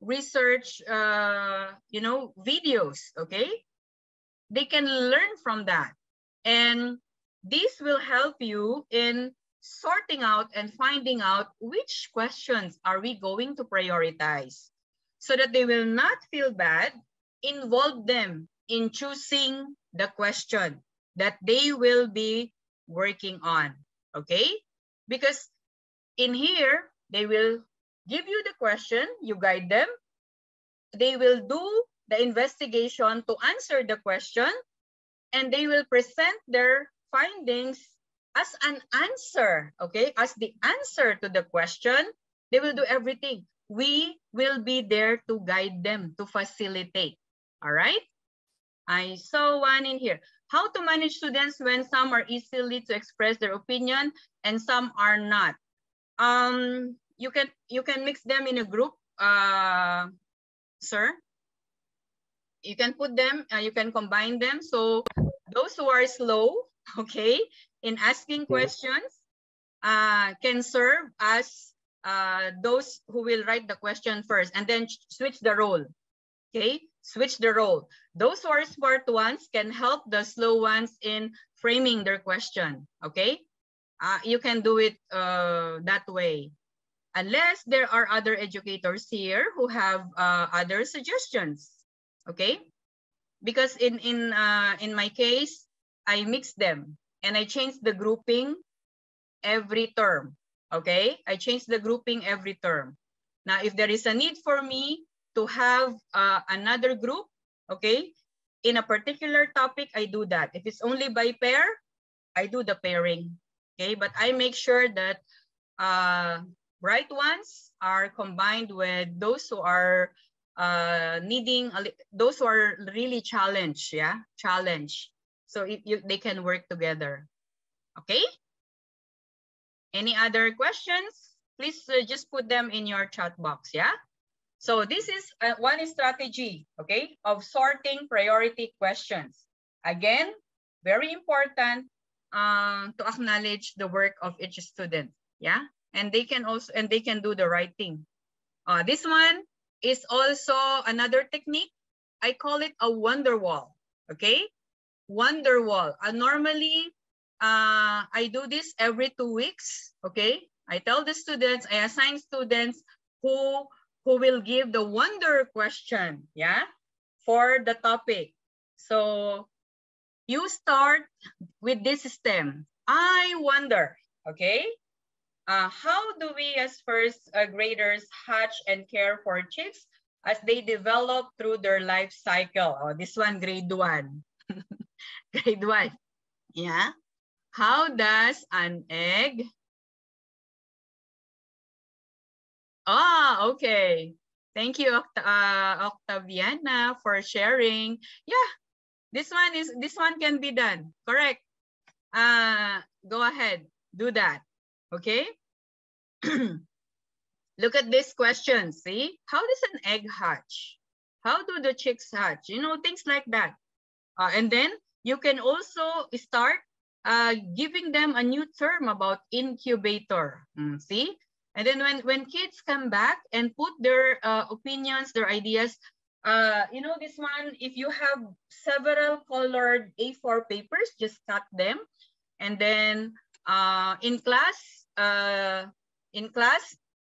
Speaker 2: research videos, okay? They can learn from that. And this will help you in sorting out and finding out which questions are we going to prioritize so that they will not feel bad. Involve them in choosing the question that they will be working on, okay? Because in here, they will give you the question, you guide them, they will do the investigation to answer the question, and they will present their findings as an answer, okay? As the answer to the question. They will do everything. We will be there to guide them, to facilitate, all right? I saw one in here. How to manage students when some are easily to express their opinion and some are not. You can mix them in a group, sir. You can put them, you can combine them. So those who are slow, okay, in asking questions, can serve as those who will write the question first, and then switch the role, okay? Switch the role. Those who are smart ones can help the slow ones in framing their question, okay? You can do it that way. Unless there are other educators here who have other suggestions, okay? Because in my case, I mix them and I change the grouping every term, okay? I change the grouping every term. Now, if there is a need for me to have another group, okay, in a particular topic, I do that. If it's only by pair, I do the pairing, okay? But I make sure that bright ones are combined with those who are needing, those who are really challenged, yeah? Challenge. So they can work together, okay? Any other questions? Please just put them in your chat box, yeah? So this is one strategy, okay, of sorting priority questions. Again, very important to acknowledge the work of each student, yeah? And they can also, and they can do the right thing. This one is also another technique. I call it a wonder wall, okay? Wonder wall. Normally, I do this every 2 weeks, okay? I tell the students, I assign students who will give the wonder question, yeah, for the topic. So you start with this system. I wonder, okay? How do we as first graders hatch and care for chicks as they develop through their life cycle? Oh, this one, grade 1. Grade 1, yeah. How does an egg? Okay. Thank you, Octaviana, for sharing. Yeah, this one can be done. Correct. Go ahead, do that. Okay. Look at this question. See, how does an egg hatch? How do the chicks hatch? You know, things like that. And then you can also start giving them a new term about incubator. See? And then when kids come back and put their opinions, their ideas, you know, this one, if you have several colored A4 papers, just cut them. And then in class,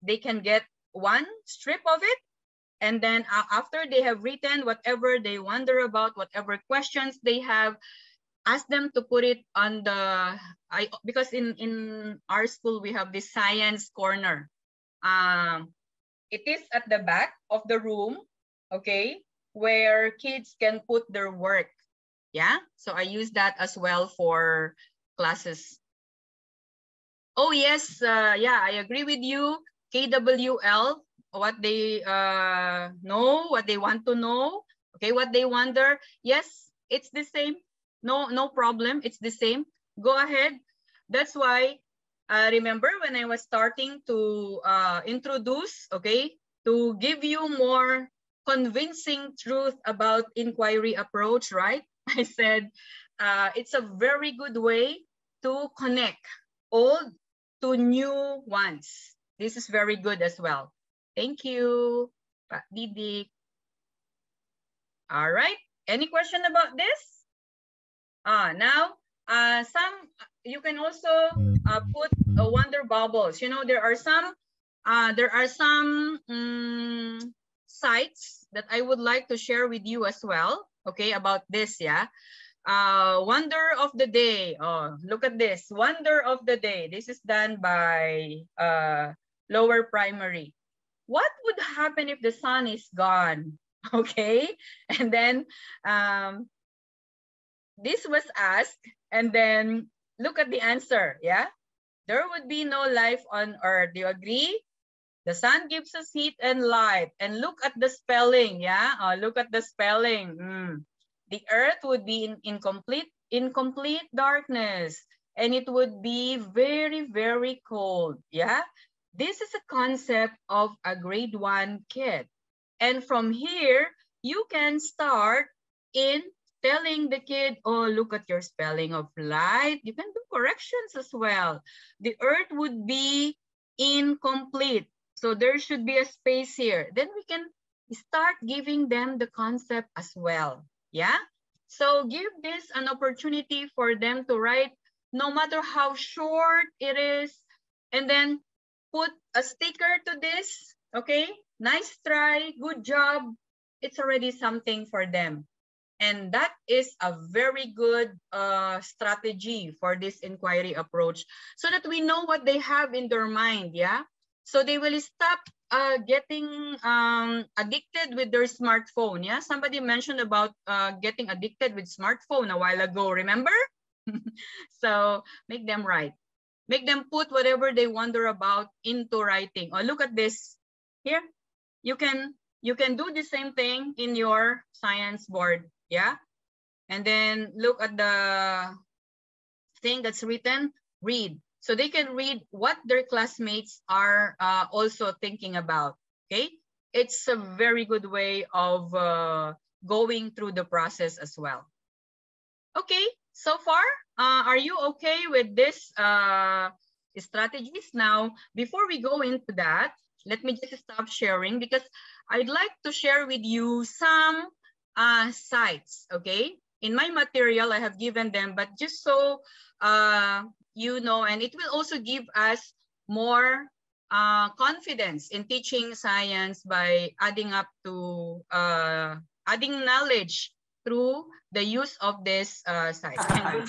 Speaker 2: they can get one strip of it. And then after they have written whatever they wonder about, whatever questions they have, ask them to put it on the, because in our school, we have this science corner. It is at the back of the room, okay, where kids can put their work. Yeah, so I use that as well for classes. Oh yes, yeah, I agree with you. KWL, what they know, what they want to know, okay, what they wonder. Yes, it's the same. No problem. It's the same. Go ahead. That's why, remember when I was starting to introduce, okay, to give you more convincing truth about inquiry approach, right? I said it's a very good way to connect old to new ones. This is very good as well. Thank you, Pak Didik. All right. Any question about this? Now, You can also put wonder bubbles. You know, there are some sites that I would like to share with you as well. Okay, about this, yeah. Wonder of the day. Oh, look at this. Wonder of the day. This is done by lower primary. What would happen if the sun is gone? Okay, and then this was asked, and then look at the answer. Yeah, there would be no life on earth. Do you agree? The sun gives us heat and light. And look at the spelling. Yeah, look at the spelling. The earth would be in complete darkness, and it would be very, very cold. Yeah, this is a concept of a grade 1 kid. And from here, you can start in telling the kid, oh, look at your spelling of light. You can do corrections as well. The earth would be incomplete. So there should be a space here. Then we can start giving them the concept as well. Yeah? So give this an opportunity for them to write, no matter how short it is, and then put a sticker to this. Okay? Nice try, good job. It's already something for them. And that is a very good strategy for this inquiry approach, so that we know what they have in their mind, yeah? So they will stop getting addicted with their smartphone, yeah? Somebody mentioned about getting addicted with smartphone a while ago, remember? So make them write. Make them put whatever they wonder about into writing. Oh, look at this. Here, you can do the same thing in your science board, yeah? And then look at the thing that's written, read. So they can read what their classmates are also thinking about, okay? It's a very good way of going through the process as well. Okay, so far, are you okay with this strategies? Now, before we go into that, let me just stop sharing, because I'd like to share with you some sites, okay? In my material, I have given them, but just so you know, and it will also give us more confidence in teaching science by adding up to adding knowledge through the use of this site. Hello.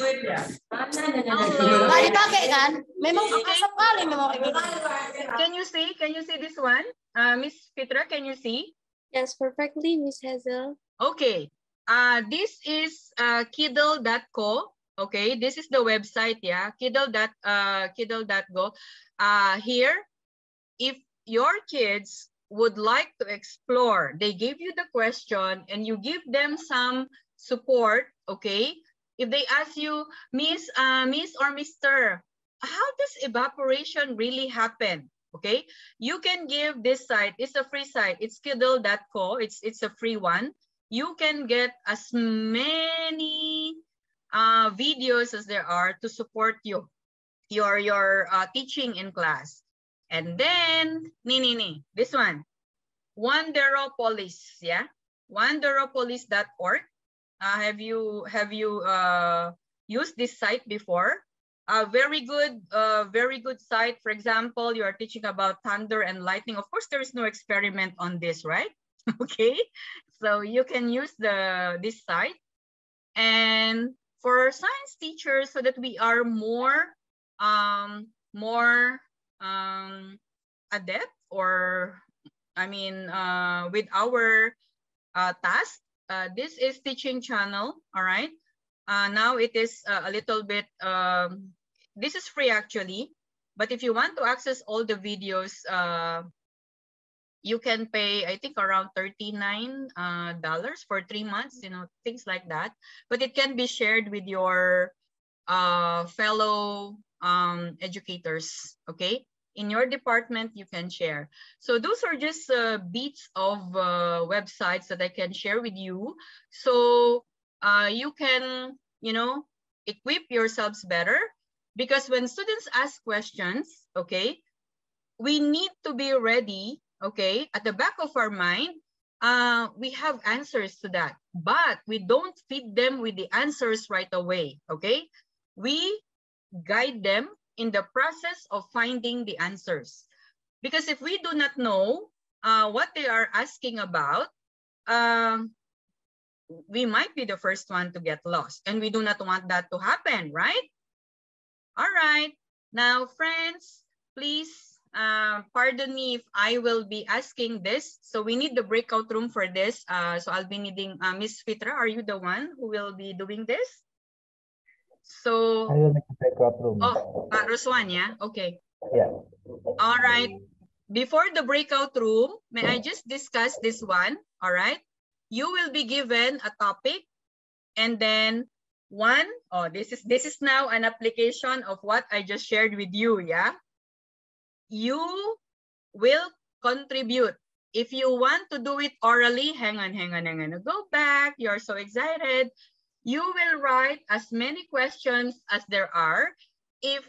Speaker 2: Can you see this one? Miss Fitra, can you see?
Speaker 1: Yes, perfectly, Miss Hazel.
Speaker 2: Okay. This is kiddle.co. Okay, this is the website, yeah, kiddle.go. Here, if your kids would like to explore, they give you the question and you give them some support, okay? If they ask you, Miss or Mr., how does evaporation really happen? Okay, you can give this site. It's a free site. It's kiddle.co. It's a free one. You can get as many videos as there are to support you, your teaching in class. And then, this one, Wanderopolis, yeah, Wanderopolis.org. Have you used this site before? Very good site. For example, you are teaching about thunder and lightning. Of course, there is no experiment on this, right? Okay, so you can use this site. And for science teachers, so that we are more adept, or with our task, this is teaching channel. All right, now it is a little bit this is free actually, but if you want to access all the videos, you can pay, I think, around $39 for 3 months, you know, things like that. But it can be shared with your fellow educators, okay? In your department, you can share. So those are just bits of websites that I can share with you. So you can, you know, equip yourselves better, because when students ask questions, okay, we need to be ready, okay, at the back of our mind. We have answers to that, but we don't feed them with the answers right away, okay? we guide them in the process of finding the answers. Because if we do not know what they are asking about, we might be the first one to get lost, and we do not want that to happen, right? All right. Now, friends, please pardon me if I will be asking this. So we need the breakout room for this. So I'll be needing Miss Fitra. Are you the one who will be doing this? So
Speaker 3: I will make a breakout room.
Speaker 2: Oh, Roswan, yeah? Okay.
Speaker 3: Yeah.
Speaker 2: All right. Before the breakout room, may I just discuss this one? All right. You will be given a topic, and then this is now an application of what I just shared with you, yeah? You will contribute. If you want to do it orally, hang on. Go back. You're so excited. You will write as many questions as there are. If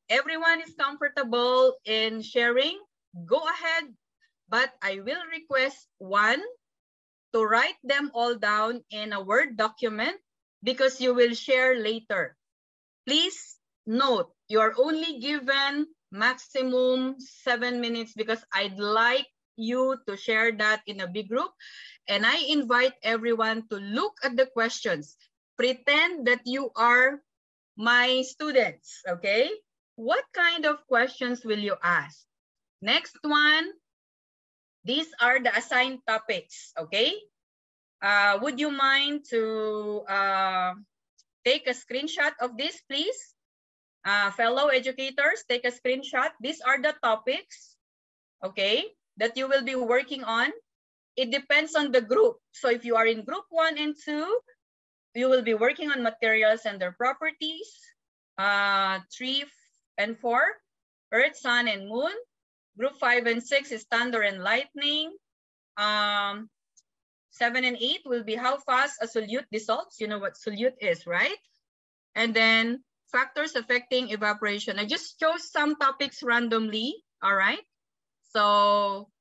Speaker 2: everyone is comfortable in sharing, go ahead. But I will request one to write them all down in a Word document because you will share later. Please note, you are only given maximum 7 minutes because I'd like you to share that in a big group. And I invite everyone to look at the questions. Pretend that you are my students, okay? What kind of questions will you ask? Next one. These are the assigned topics, okay? Would you mind to take a screenshot of this, please? Fellow educators, take a screenshot. These are the topics, okay, that you will be working on. It depends on the group. So if you are in group 1 and 2, you will be working on materials and their properties. 3 and 4, Earth, Sun, and Moon. Group 5 and 6 is thunder and lightning. 7 and 8 will be how fast a solute dissolves. You know what solute is, right? And then factors affecting evaporation. I just chose some topics randomly, all right? So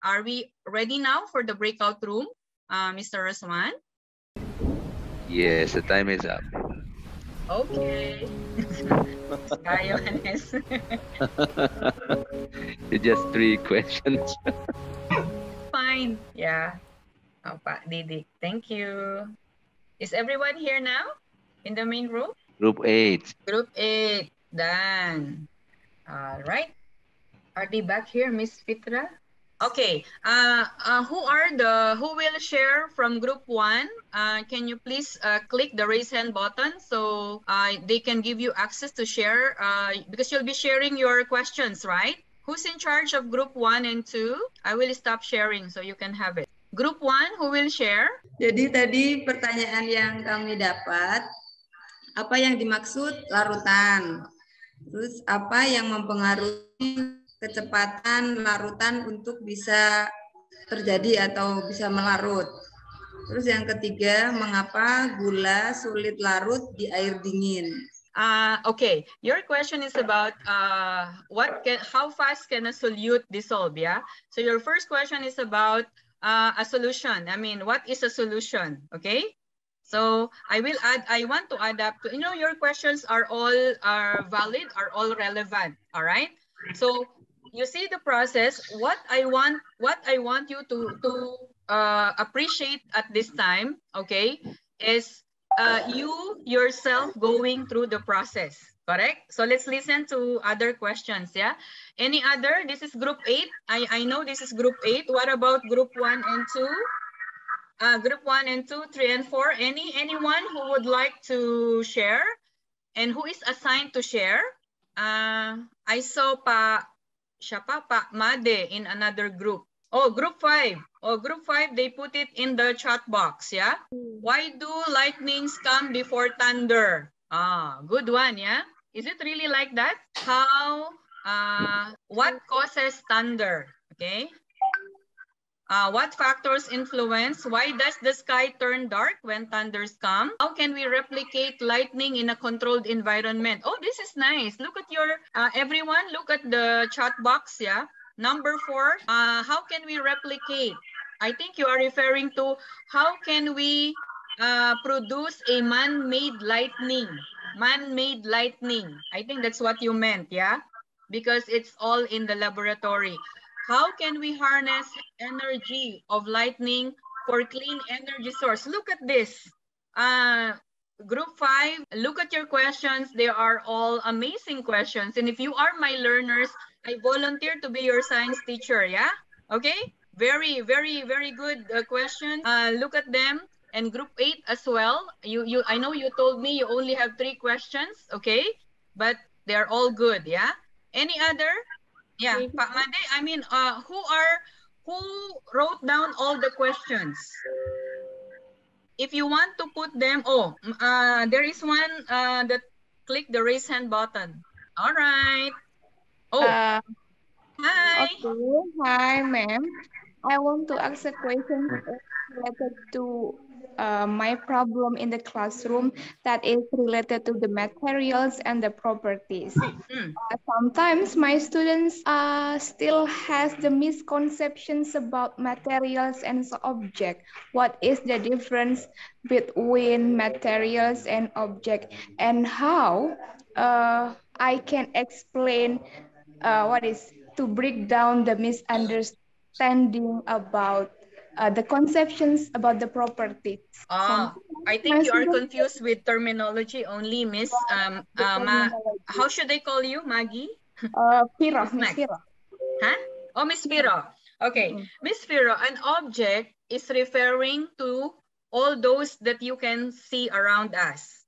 Speaker 2: are we ready now for the breakout room, Mr. Raswan?
Speaker 4: Yes, the time is up.
Speaker 2: Okay.
Speaker 4: It's just 3 questions.
Speaker 2: Fine. Yeah. Opa, Didi. Thank you. Is everyone here now in the main room?
Speaker 4: Group 8.
Speaker 2: Group 8. Done. All right. Are they back here, Miss Fitra? Okay. Who will share from group 1? Can you please click the raise hand button so they can give you access to share because you'll be sharing your questions, right? Who's in charge of group 1 and 2? I will stop sharing so you can have it. Group 1, who will share?
Speaker 5: Jadi tadi pertanyaan yang kami dapat, apa yang dimaksud larutan? Terus apa yang mempengaruhi kecepatan larutan untuk bisa terjadi atau bisa melarut? Terus yang ketiga, mengapa gula sulit larut di air dingin?
Speaker 2: Okay, your question is about how fast can a solute dissolve, yeah? So your first question is about a solution. I mean, what is a solution, okay? So I want to add up to, your questions are all valid, are all relevant, all right? So you see the process. What I want you to appreciate at this time, okay, is you yourself going through the process, correct? So let's listen to other questions, yeah? Any other? This is group 8. I know this is group 8. What about group 1 and 2? Group 1 and 2, 3 and 4. Anyone who would like to share and who is assigned to share? I saw Pa Made in another group. Oh, group 5. Oh, group 5, they put it in the chat box, yeah? Why do lightnings come before thunder? Good one, yeah? Is it really like that? What causes thunder, okay? What factors influence? Why does the sky turn dark when thunders come? How can we replicate lightning in a controlled environment? Oh, this is nice. Look at everyone, look at the chat box, yeah? Number 4, how can we replicate? I think you are referring to how can we produce a man-made lightning? Man-made lightning. I think that's what you meant, yeah? Because it's all in the laboratory. How can we harness energy of lightning for clean energy source? Look at this. Group 5, look at your questions. They are all amazing questions. And if you are my learners, I volunteer to be your science teacher, yeah? Okay? Very, very, very good question. Look at them. And group 8 as well. I know you told me you only have 3 questions, okay? But they're all good, yeah? Any other? Yeah, Pak Made, I mean, who wrote down all the questions? If you want to put them, there is one that click the raise hand button. All right. Oh,
Speaker 3: Uh,
Speaker 2: hi.
Speaker 3: okay. Hi, ma'am. I want to ask a question related to my problem in the classroom that is related to the materials and the properties.
Speaker 2: Hmm.
Speaker 3: Sometimes my students still has the misconceptions about materials and object. What is the difference between materials and object, and how I can explain what is to break down the misunderstanding about the conceptions about the properties.
Speaker 2: Ah,
Speaker 3: Sometimes
Speaker 2: I
Speaker 3: my
Speaker 2: think you are
Speaker 3: students
Speaker 2: confused with terminology only, Miss.
Speaker 3: the terminology.
Speaker 2: How should they call you, Maggie?
Speaker 3: Fira,
Speaker 2: Miss
Speaker 3: Miss
Speaker 2: Mag.
Speaker 3: Fira.
Speaker 2: Huh? Oh, Miss Firo. Okay,
Speaker 3: Mm.
Speaker 2: Miss Firo, an object is referring to all those that you can see around us.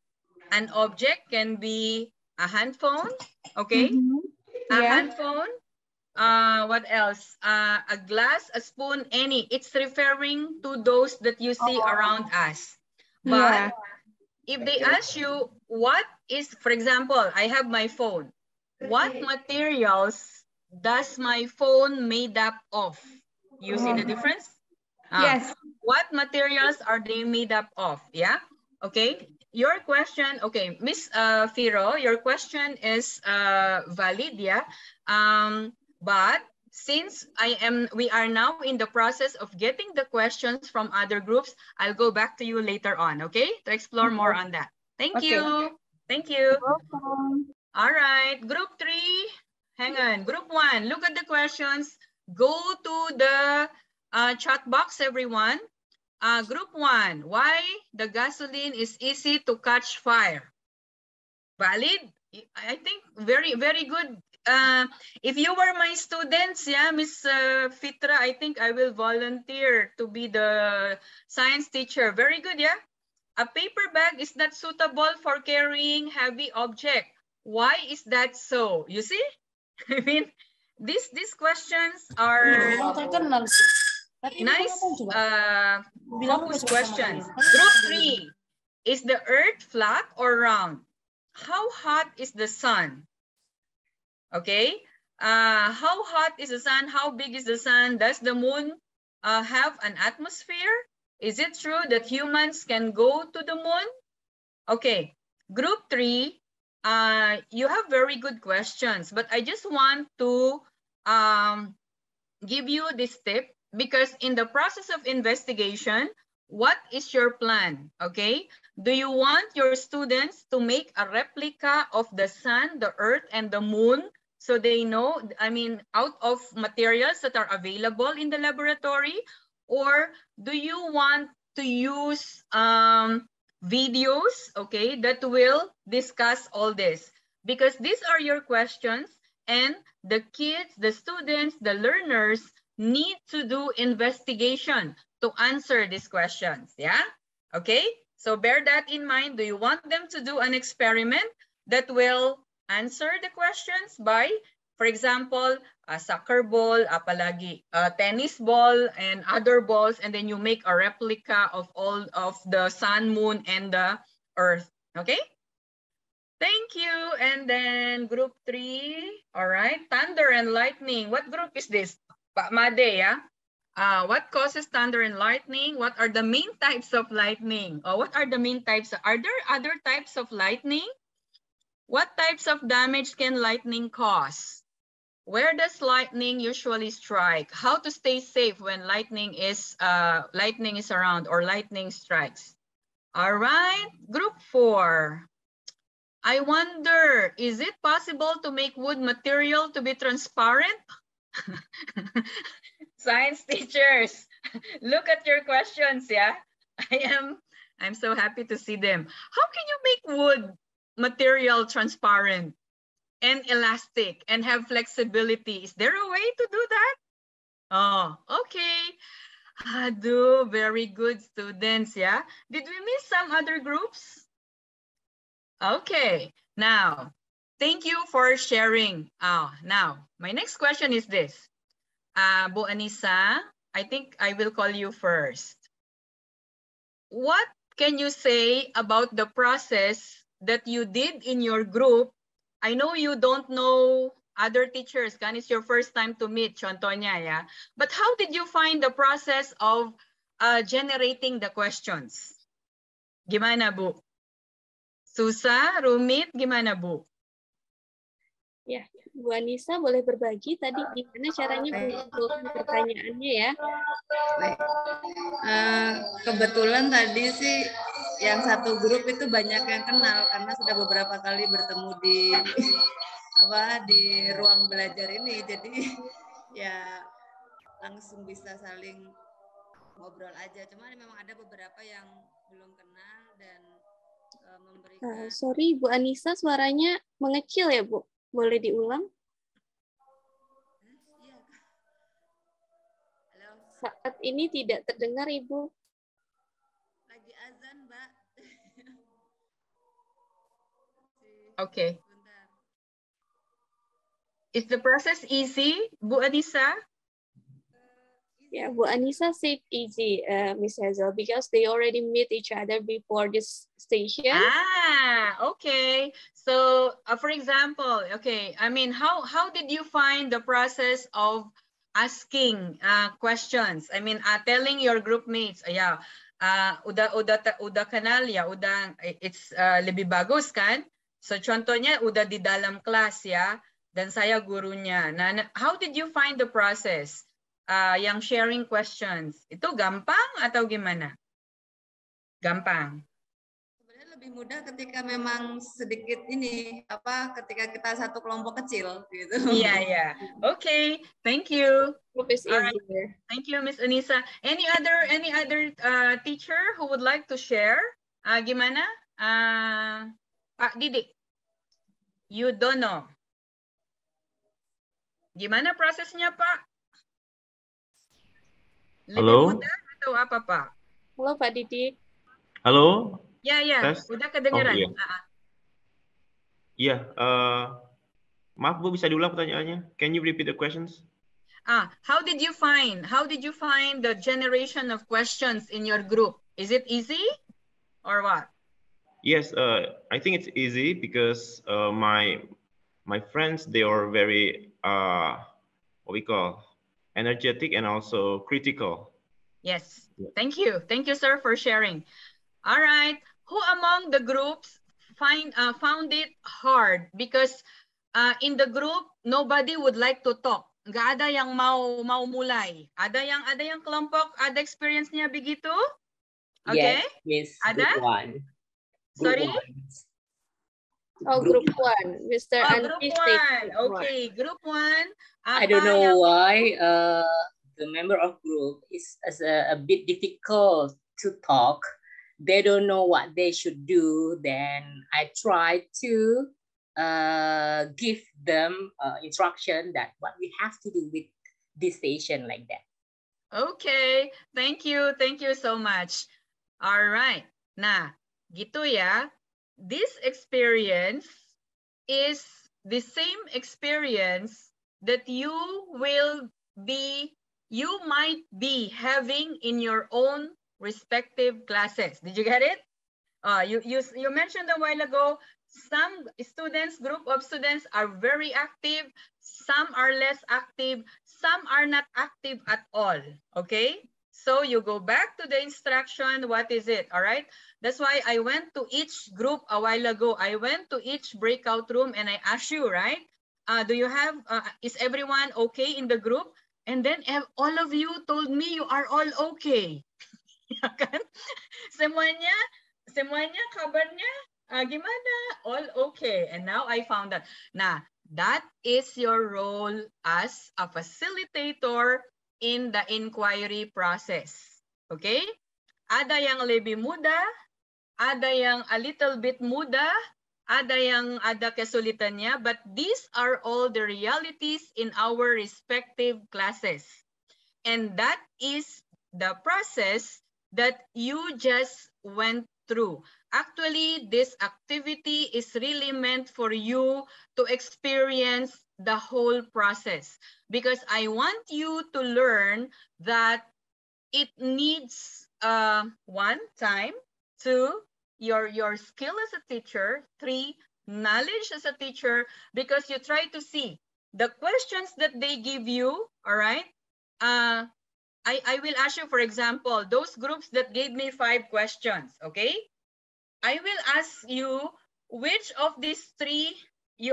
Speaker 2: An object can be a hand phone, okay?
Speaker 3: Mm-hmm.
Speaker 2: A
Speaker 3: Yeah.
Speaker 2: hand phone. What else? A glass, a spoon, any. It's referring to those that you see around us. But
Speaker 3: Yeah.
Speaker 2: if they ask you, what is, for example, I have my phone. What materials does my phone made up of? You see the difference?
Speaker 3: Yes.
Speaker 2: What materials are they made up of? Yeah. Okay. Your question, okay, Miss Firo, your question is valid, yeah. But since we are now in the process of getting the questions from other groups, I'll go back to you later on, okay, to explore more on that. Thank
Speaker 3: Okay.
Speaker 2: you. Thank you.
Speaker 3: Welcome.
Speaker 2: All right, group 3, hang on. Group 1, look at the questions. Go to the chat box, everyone. Group 1, why the gasoline is easy to catch fire? Valid? I think very, very good. If you were my students, yeah, Miss Fitra, I think I will volunteer to be the science teacher. Very good, yeah? A paper bag is not suitable for carrying heavy object. Why is that so? You see? I mean, these questions are nice focus questions. Group 3, is the earth flat or round? How hot is the sun? Okay. How hot is the sun? How big is the sun? Does the moon have an atmosphere? Is it true that humans can go to the moon? Okay. Group 3, you have very good questions, but I just want to give you this tip, because in the process of investigation, what is your plan? Okay. Do you want your students to make a replica of the sun, the earth, and the moon, so they know, I mean, out of materials that are available in the laboratory? Or do you want to use videos, okay, that will discuss all this? Because these are your questions, and the kids, the students, the learners need to do investigation to answer these questions, yeah? Okay, so bear that in mind. Do you want them to do an experiment that will answer the questions by, for example, a soccer ball, a tennis ball, and other balls, and then you make a replica of all of the sun, moon, and the earth, okay? Thank you. And then group 3, all right, thunder and lightning. What group is this? Pak Made, yeah? What causes thunder and lightning? What are the main types of lightning? What are the main types? Are there other types of lightning? What types of damage can lightning cause? Where does lightning usually strike? How to stay safe when lightning is around or lightning strikes? All right, group 4. I wonder, is it possible to make wood material to be transparent? Science teachers, look at your questions, yeah? I'm so happy to see them. How can you make wood material transparent and elastic and have flexibility? Is there a way to do that? Oh, okay. Ado, very good students, yeah? Did we miss some other groups? Okay, now, thank you for sharing. Now, my next question is this. Bu Anissa, I think I will call you first. What can you say about the process that you did in your group? I know you don't know other teachers, kan? It's your first time to meet, Chontonya, yeah? But how did you find the process of generating the questions? Gimana, Bu? Susa, Rumit, gimana, Bu?
Speaker 1: Ya, Bu Anissa boleh berbagi tadi gimana caranya mengumpulkan pertanyaannya ya?
Speaker 5: Baik. Kebetulan tadi sih yang satu grup itu banyak yang kenal karena sudah beberapa kali bertemu di ruang belajar ini, jadi ya langsung bisa saling ngobrol aja. Cuman memang ada beberapa yang belum kenal dan memberikan.
Speaker 1: Sorry Bu Anissa, suaranya mengecil ya Bu. Boleh diulang?
Speaker 5: Iya. Halo.
Speaker 1: Saat ini tidak terdengar Ibu.
Speaker 5: Lagi azan, Mbak.
Speaker 2: Okay.
Speaker 5: Bentar.
Speaker 2: Is the process easy, Bu Anissa?
Speaker 1: Yeah, Bu Anissa said easy, Miss Hazel, because they already meet each other before this station.
Speaker 2: Okay. So, for example, okay, I mean, how did you find the process of asking questions? I mean, telling your group mates, udah kenal ya, it's lebih bagus kan? So, contohnya udah di dalam kelas ya, dan saya gurunya. Nah, how did you find the process? Yang sharing questions, itu gampang atau gimana? Gampang.
Speaker 5: Sebenarnya lebih mudah ketika memang sedikit ketika kita satu kelompok kecil gitu.
Speaker 2: Iya. Okay, thank you.
Speaker 1: Right.
Speaker 2: Thank you, Miss Anissa. Any other teacher who would like to share? Gimana? Pak Didik, you don't know. Gimana prosesnya, Pak? Lebih
Speaker 6: Halo?
Speaker 2: mudah atau apa, Pak?
Speaker 1: Halo, Pak Didik.
Speaker 6: Halo?
Speaker 2: Ya,
Speaker 6: Tes?
Speaker 2: udah kedengeran.
Speaker 6: Oh, iya. Maaf Bu, bisa diulang pertanyaannya? Can you repeat the questions?
Speaker 2: How did you find the generation of questions in your group? Is it easy or what?
Speaker 6: Yes, I think it's easy because my friends, they are very what we call energetic and also critical.
Speaker 2: Yes, thank you, sir, for sharing. All right, who among the groups found it hard because in the group nobody would like to talk? Nggak ada yang mau mulai. Ada yang kelompok ada experience-nya begitu? Okay.
Speaker 7: Yes,
Speaker 2: ada?
Speaker 7: Group 1.
Speaker 2: Sorry?
Speaker 1: Group 1. Mr.
Speaker 2: Group 1. Okay, Group 1.
Speaker 7: I don't know why the member of group is a bit difficult to talk. They don't know what they should do. Then I try to give them instruction that what we have to do with this station like that.
Speaker 2: Okay, thank you so much. All right, nah gitu ya. This experience is the same experience that you might be having in your own respective classes. Did you get it? You mentioned a while ago, some students, group of students are very active, some are less active, some are not active at all, okay? So you go back to the instruction, what is it, all right? That's why I went to each group a while ago. I went to each breakout room and I asked you, right? Do you have, is everyone okay in the group? And then all of you told me you are all okay. Semuanya kabarnya gimana? All okay. And now I found that. Nah, that is your role as a facilitator in the inquiry process. Okay? Ada yang lebih mudah, ada yang a little bit mudah, ada yang ada kesulitannya, but these are all the realities in our respective classes. And that is the process that you just went through. Actually, this activity is really meant for you to experience the whole process, because I want you to learn that it needs one, time, two, your skill as a teacher, three, knowledge as a teacher, because you try to see the questions that they give you, all right? I will ask you, for example, those groups that gave me 5 questions, okay? I will ask you which of these 3,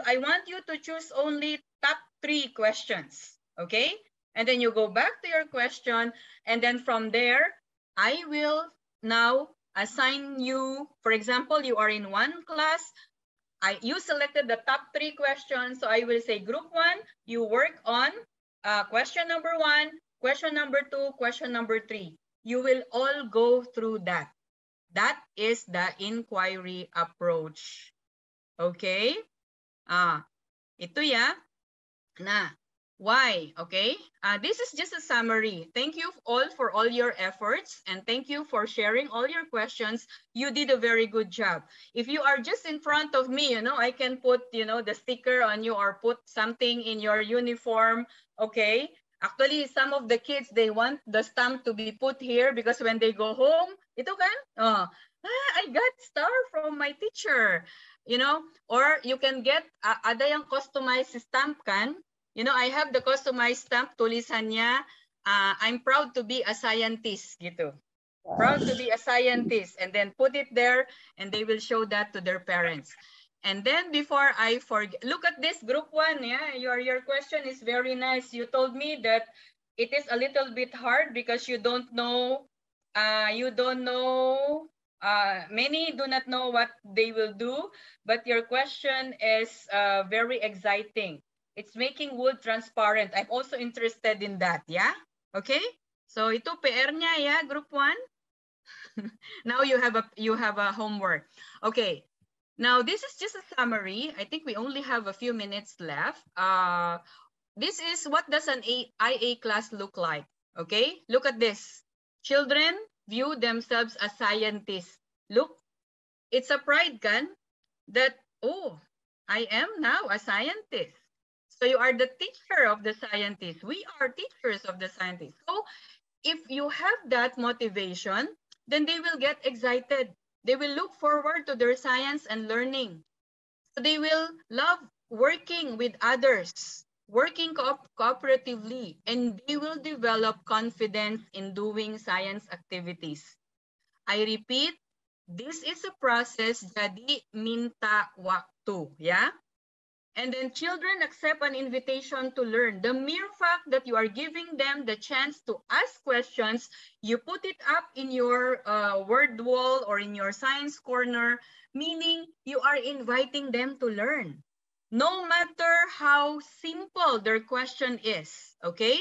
Speaker 2: I want you to choose only top 3 questions, okay? And then you go back to your question, and then from there, I will now assign you, for example, you are in one class, you selected the top 3 questions, so I will say group 1, you work on question number 1, question number 2, question number 3. You will all go through that. That is the inquiry approach. Okay? Ito ya. Nah, why? Okay? This is just a summary. Thank you all for all your efforts, and thank you for sharing all your questions. You did a very good job. If you are just in front of me, I can put, the sticker on you or put something in your uniform. Okay? Actually, some of the kids, they want the stamp to be put here because when they go home, ito kan? I got star from my teacher. Or you can get, ada yung customized stamp kan? I have the customized stamp, tulisan niya, I'm proud to be a scientist, gitu. Proud to be a scientist. And then put it there, and they will show that to their parents. And then before I forget, look at this group 1, yeah, your question is very nice. You told me that it is a little bit hard because you don't know, many do not know what they will do, but your question is very exciting. It's making wood transparent. I'm also interested in that, yeah? Okay? So ito PR niya, yeah, group 1. Now you have a homework. Okay. Now, this is just a summary. I think we only have a few minutes left. This is what does an IA class look like, okay? Look at this. Children view themselves as scientists. Look, it's a pride, kan? That, oh, I am now a scientist. So you are the teacher of the scientists. We are teachers of the scientists. So if you have that motivation, then they will get excited. They will look forward to their science and learning. So they will love working with others, working cooperatively, and they will develop confidence in doing science activities. I repeat, this is a process, jadi minta waktu, yeah? And then children accept an invitation to learn. The mere fact that you are giving them the chance to ask questions, you put it up in your word wall or in your science corner, meaning you are inviting them to learn. No matter how simple their question is, okay?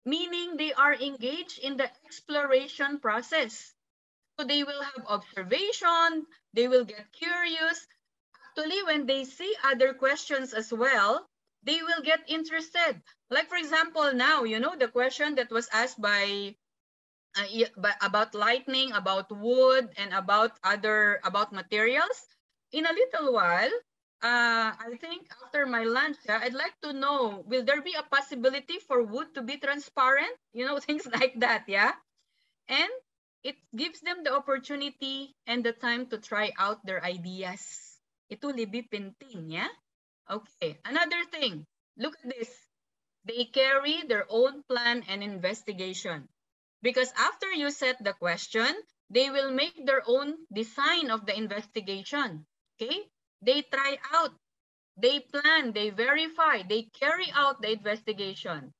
Speaker 2: Meaning they are engaged in the exploration process. So they will have observation, they will get curious. Actually, when they see other questions as well, they will get interested. Like, for example, now, the question that was asked about lightning, about wood, and about materials. In a little while, I think after my lunch, I'd like to know, will there be a possibility for wood to be transparent? Things like that, yeah? And it gives them the opportunity and the time to try out their ideas. Ito libi pinting, yeah? Okay, another thing. Look at this. They carry their own plan and investigation. Because after you set the question, they will make their own design of the investigation. Okay? They try out, they plan, they verify, they carry out the investigation.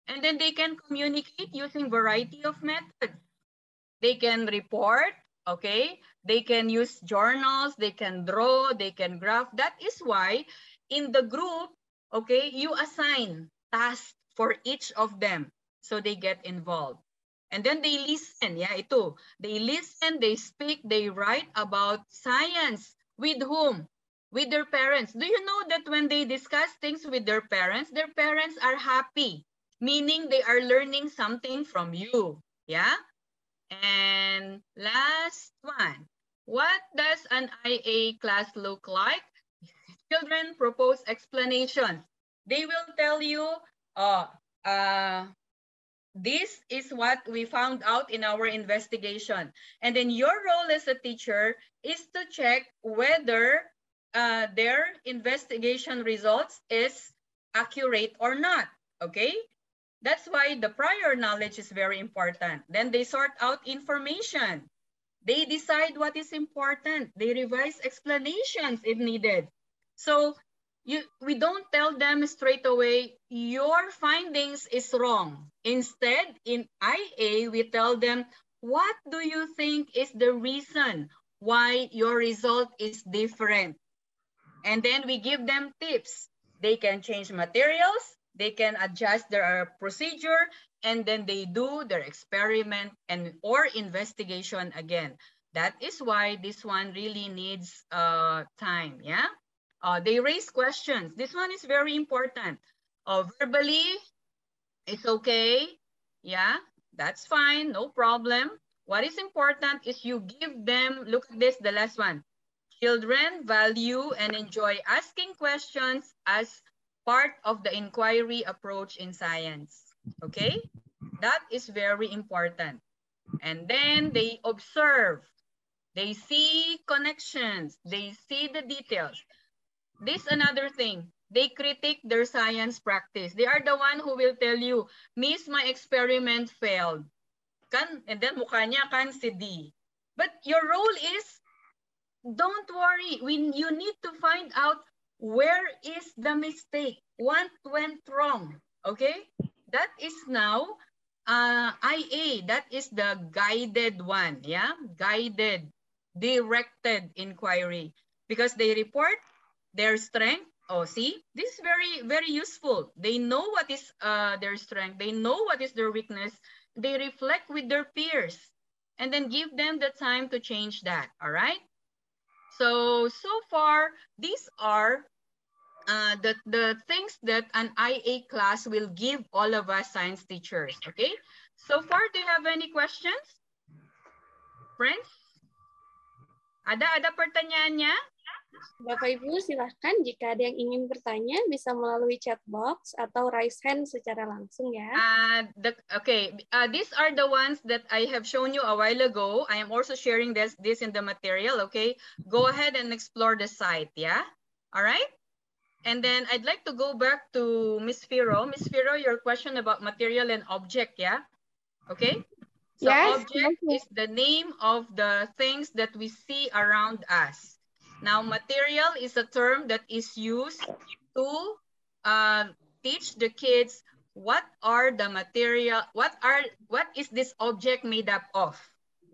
Speaker 2: And then they can communicate using variety of methods. They can report, Okay, they can use journals, they can draw, they can graph. That is why in the group, okay, you assign tasks for each of them so they get involved. And then they listen, yeah, ito. They listen, they speak, they write about science. With whom? With their parents. Do you know that when they discuss things with their parents are happy, meaning they are learning something from you, yeah? And last one, what does an IA class look like? Children propose explanations. They will tell you, oh, this is what we found out in our investigation. And then your role as a teacher is to check whether their investigation results is accurate or not, okay? That's why the prior knowledge is very important. Then they sort out information. They decide what is important. They revise explanations if needed. So we don't tell them straight away, your findings is wrong. Instead, in IA, we tell them, what do you think is the reason why your result is different? And then we give them tips. They can change materials, they can adjust their procedure, and then they do their experiment and or investigation again. That is why this one really needs time, yeah? They raise questions. This one is very important. Verbally, it's okay. Yeah, that's fine, no problem. What is important is you give them, look at this, the last one. Children value and enjoy asking questions as part of the inquiry approach in science. Okay? That is very important. And then they observe. They see connections. They see the details. This another thing. They critique their science practice. They are the one who will tell you, Miss, my experiment failed. And then mukha niya kan si D. But your role is, don't worry, you need to find out where is the mistake, what went wrong, okay? That is now IA, that is the guided one, yeah? Guided, directed inquiry. Because they report their strength. Oh, see, this is very, very useful. They know what is their strength. They know what is their weakness. They reflect with their peers and then give them the time to change that, all right? So far, these are the things that an IA class will give all of us science teachers, okay? So far, do you have any questions? Friends? Ada pertanyaannya?
Speaker 1: Bapak Ibu silahkan jika ada yang ingin bertanya bisa melalui chat box atau raise hand secara langsung ya.
Speaker 2: These are the ones that I have shown you a while ago. I am also sharing this in the material, okay? Go ahead and explore the site, yeah? All right? And then I'd like to go back to Ms. Firo. Ms. Firo, your question about material and object, yeah? Okay? So
Speaker 3: Yes,
Speaker 2: object is the name of the things that we see around us. Now, material is a term that is used to teach the kids what are the material, what is this object made up of?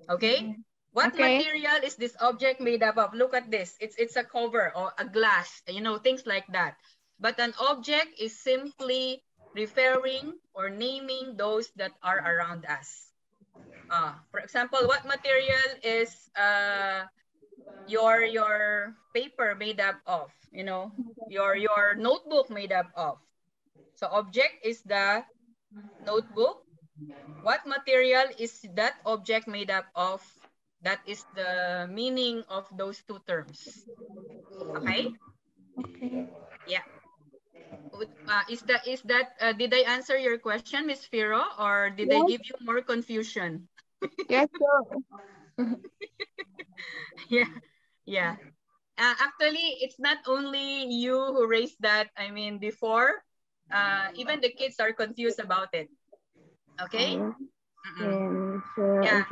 Speaker 2: Okay? What material is this object made up of? Look at this. It's a cover or a glass, you know, things like that. But an object is simply referring or naming those that are around us. For example, what material is your paper made up of? You know, your notebook made up of. So object is the notebook. What material is that object made up of? That is the meaning of those two terms. Okay?
Speaker 3: Okay.
Speaker 2: Yeah. Did I answer your question, Ms. Firo, or did I give you more confusion?
Speaker 3: Yes, sir.
Speaker 2: Yeah. Actually, it's not only you who raised that. I mean, before, even the kids are confused about it. Okay? Yeah.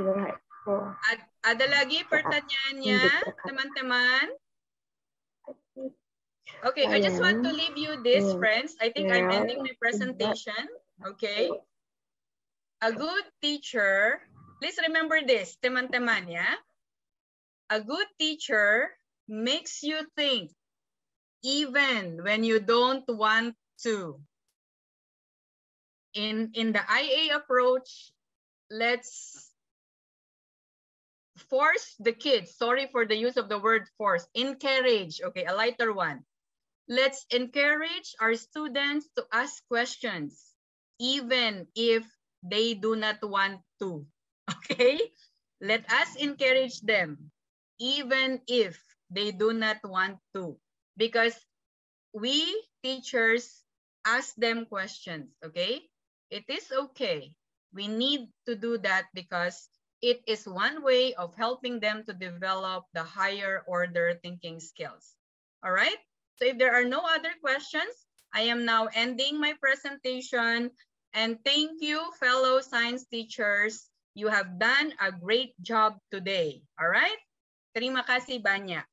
Speaker 2: Ada lagi pertanyaannya, teman-teman? Okay, I just want to leave you this, friends. I think I'm ending my presentation. Okay? A good teacher, please remember this, teman-teman, yeah? A good teacher makes you think even when you don't want to. In the IA approach, let's force the kids, sorry for the use of the word force, encourage, okay, a lighter one. Let's encourage our students to ask questions, even if they do not want to, okay? Let us encourage them, even if they do not want to, because we teachers ask them questions, okay? It is okay. We need to do that because it is one way of helping them to develop the higher order thinking skills. All right? So if there are no other questions, I am now ending my presentation. And thank you, fellow science teachers. You have done a great job today. All right? Terima kasih banyak.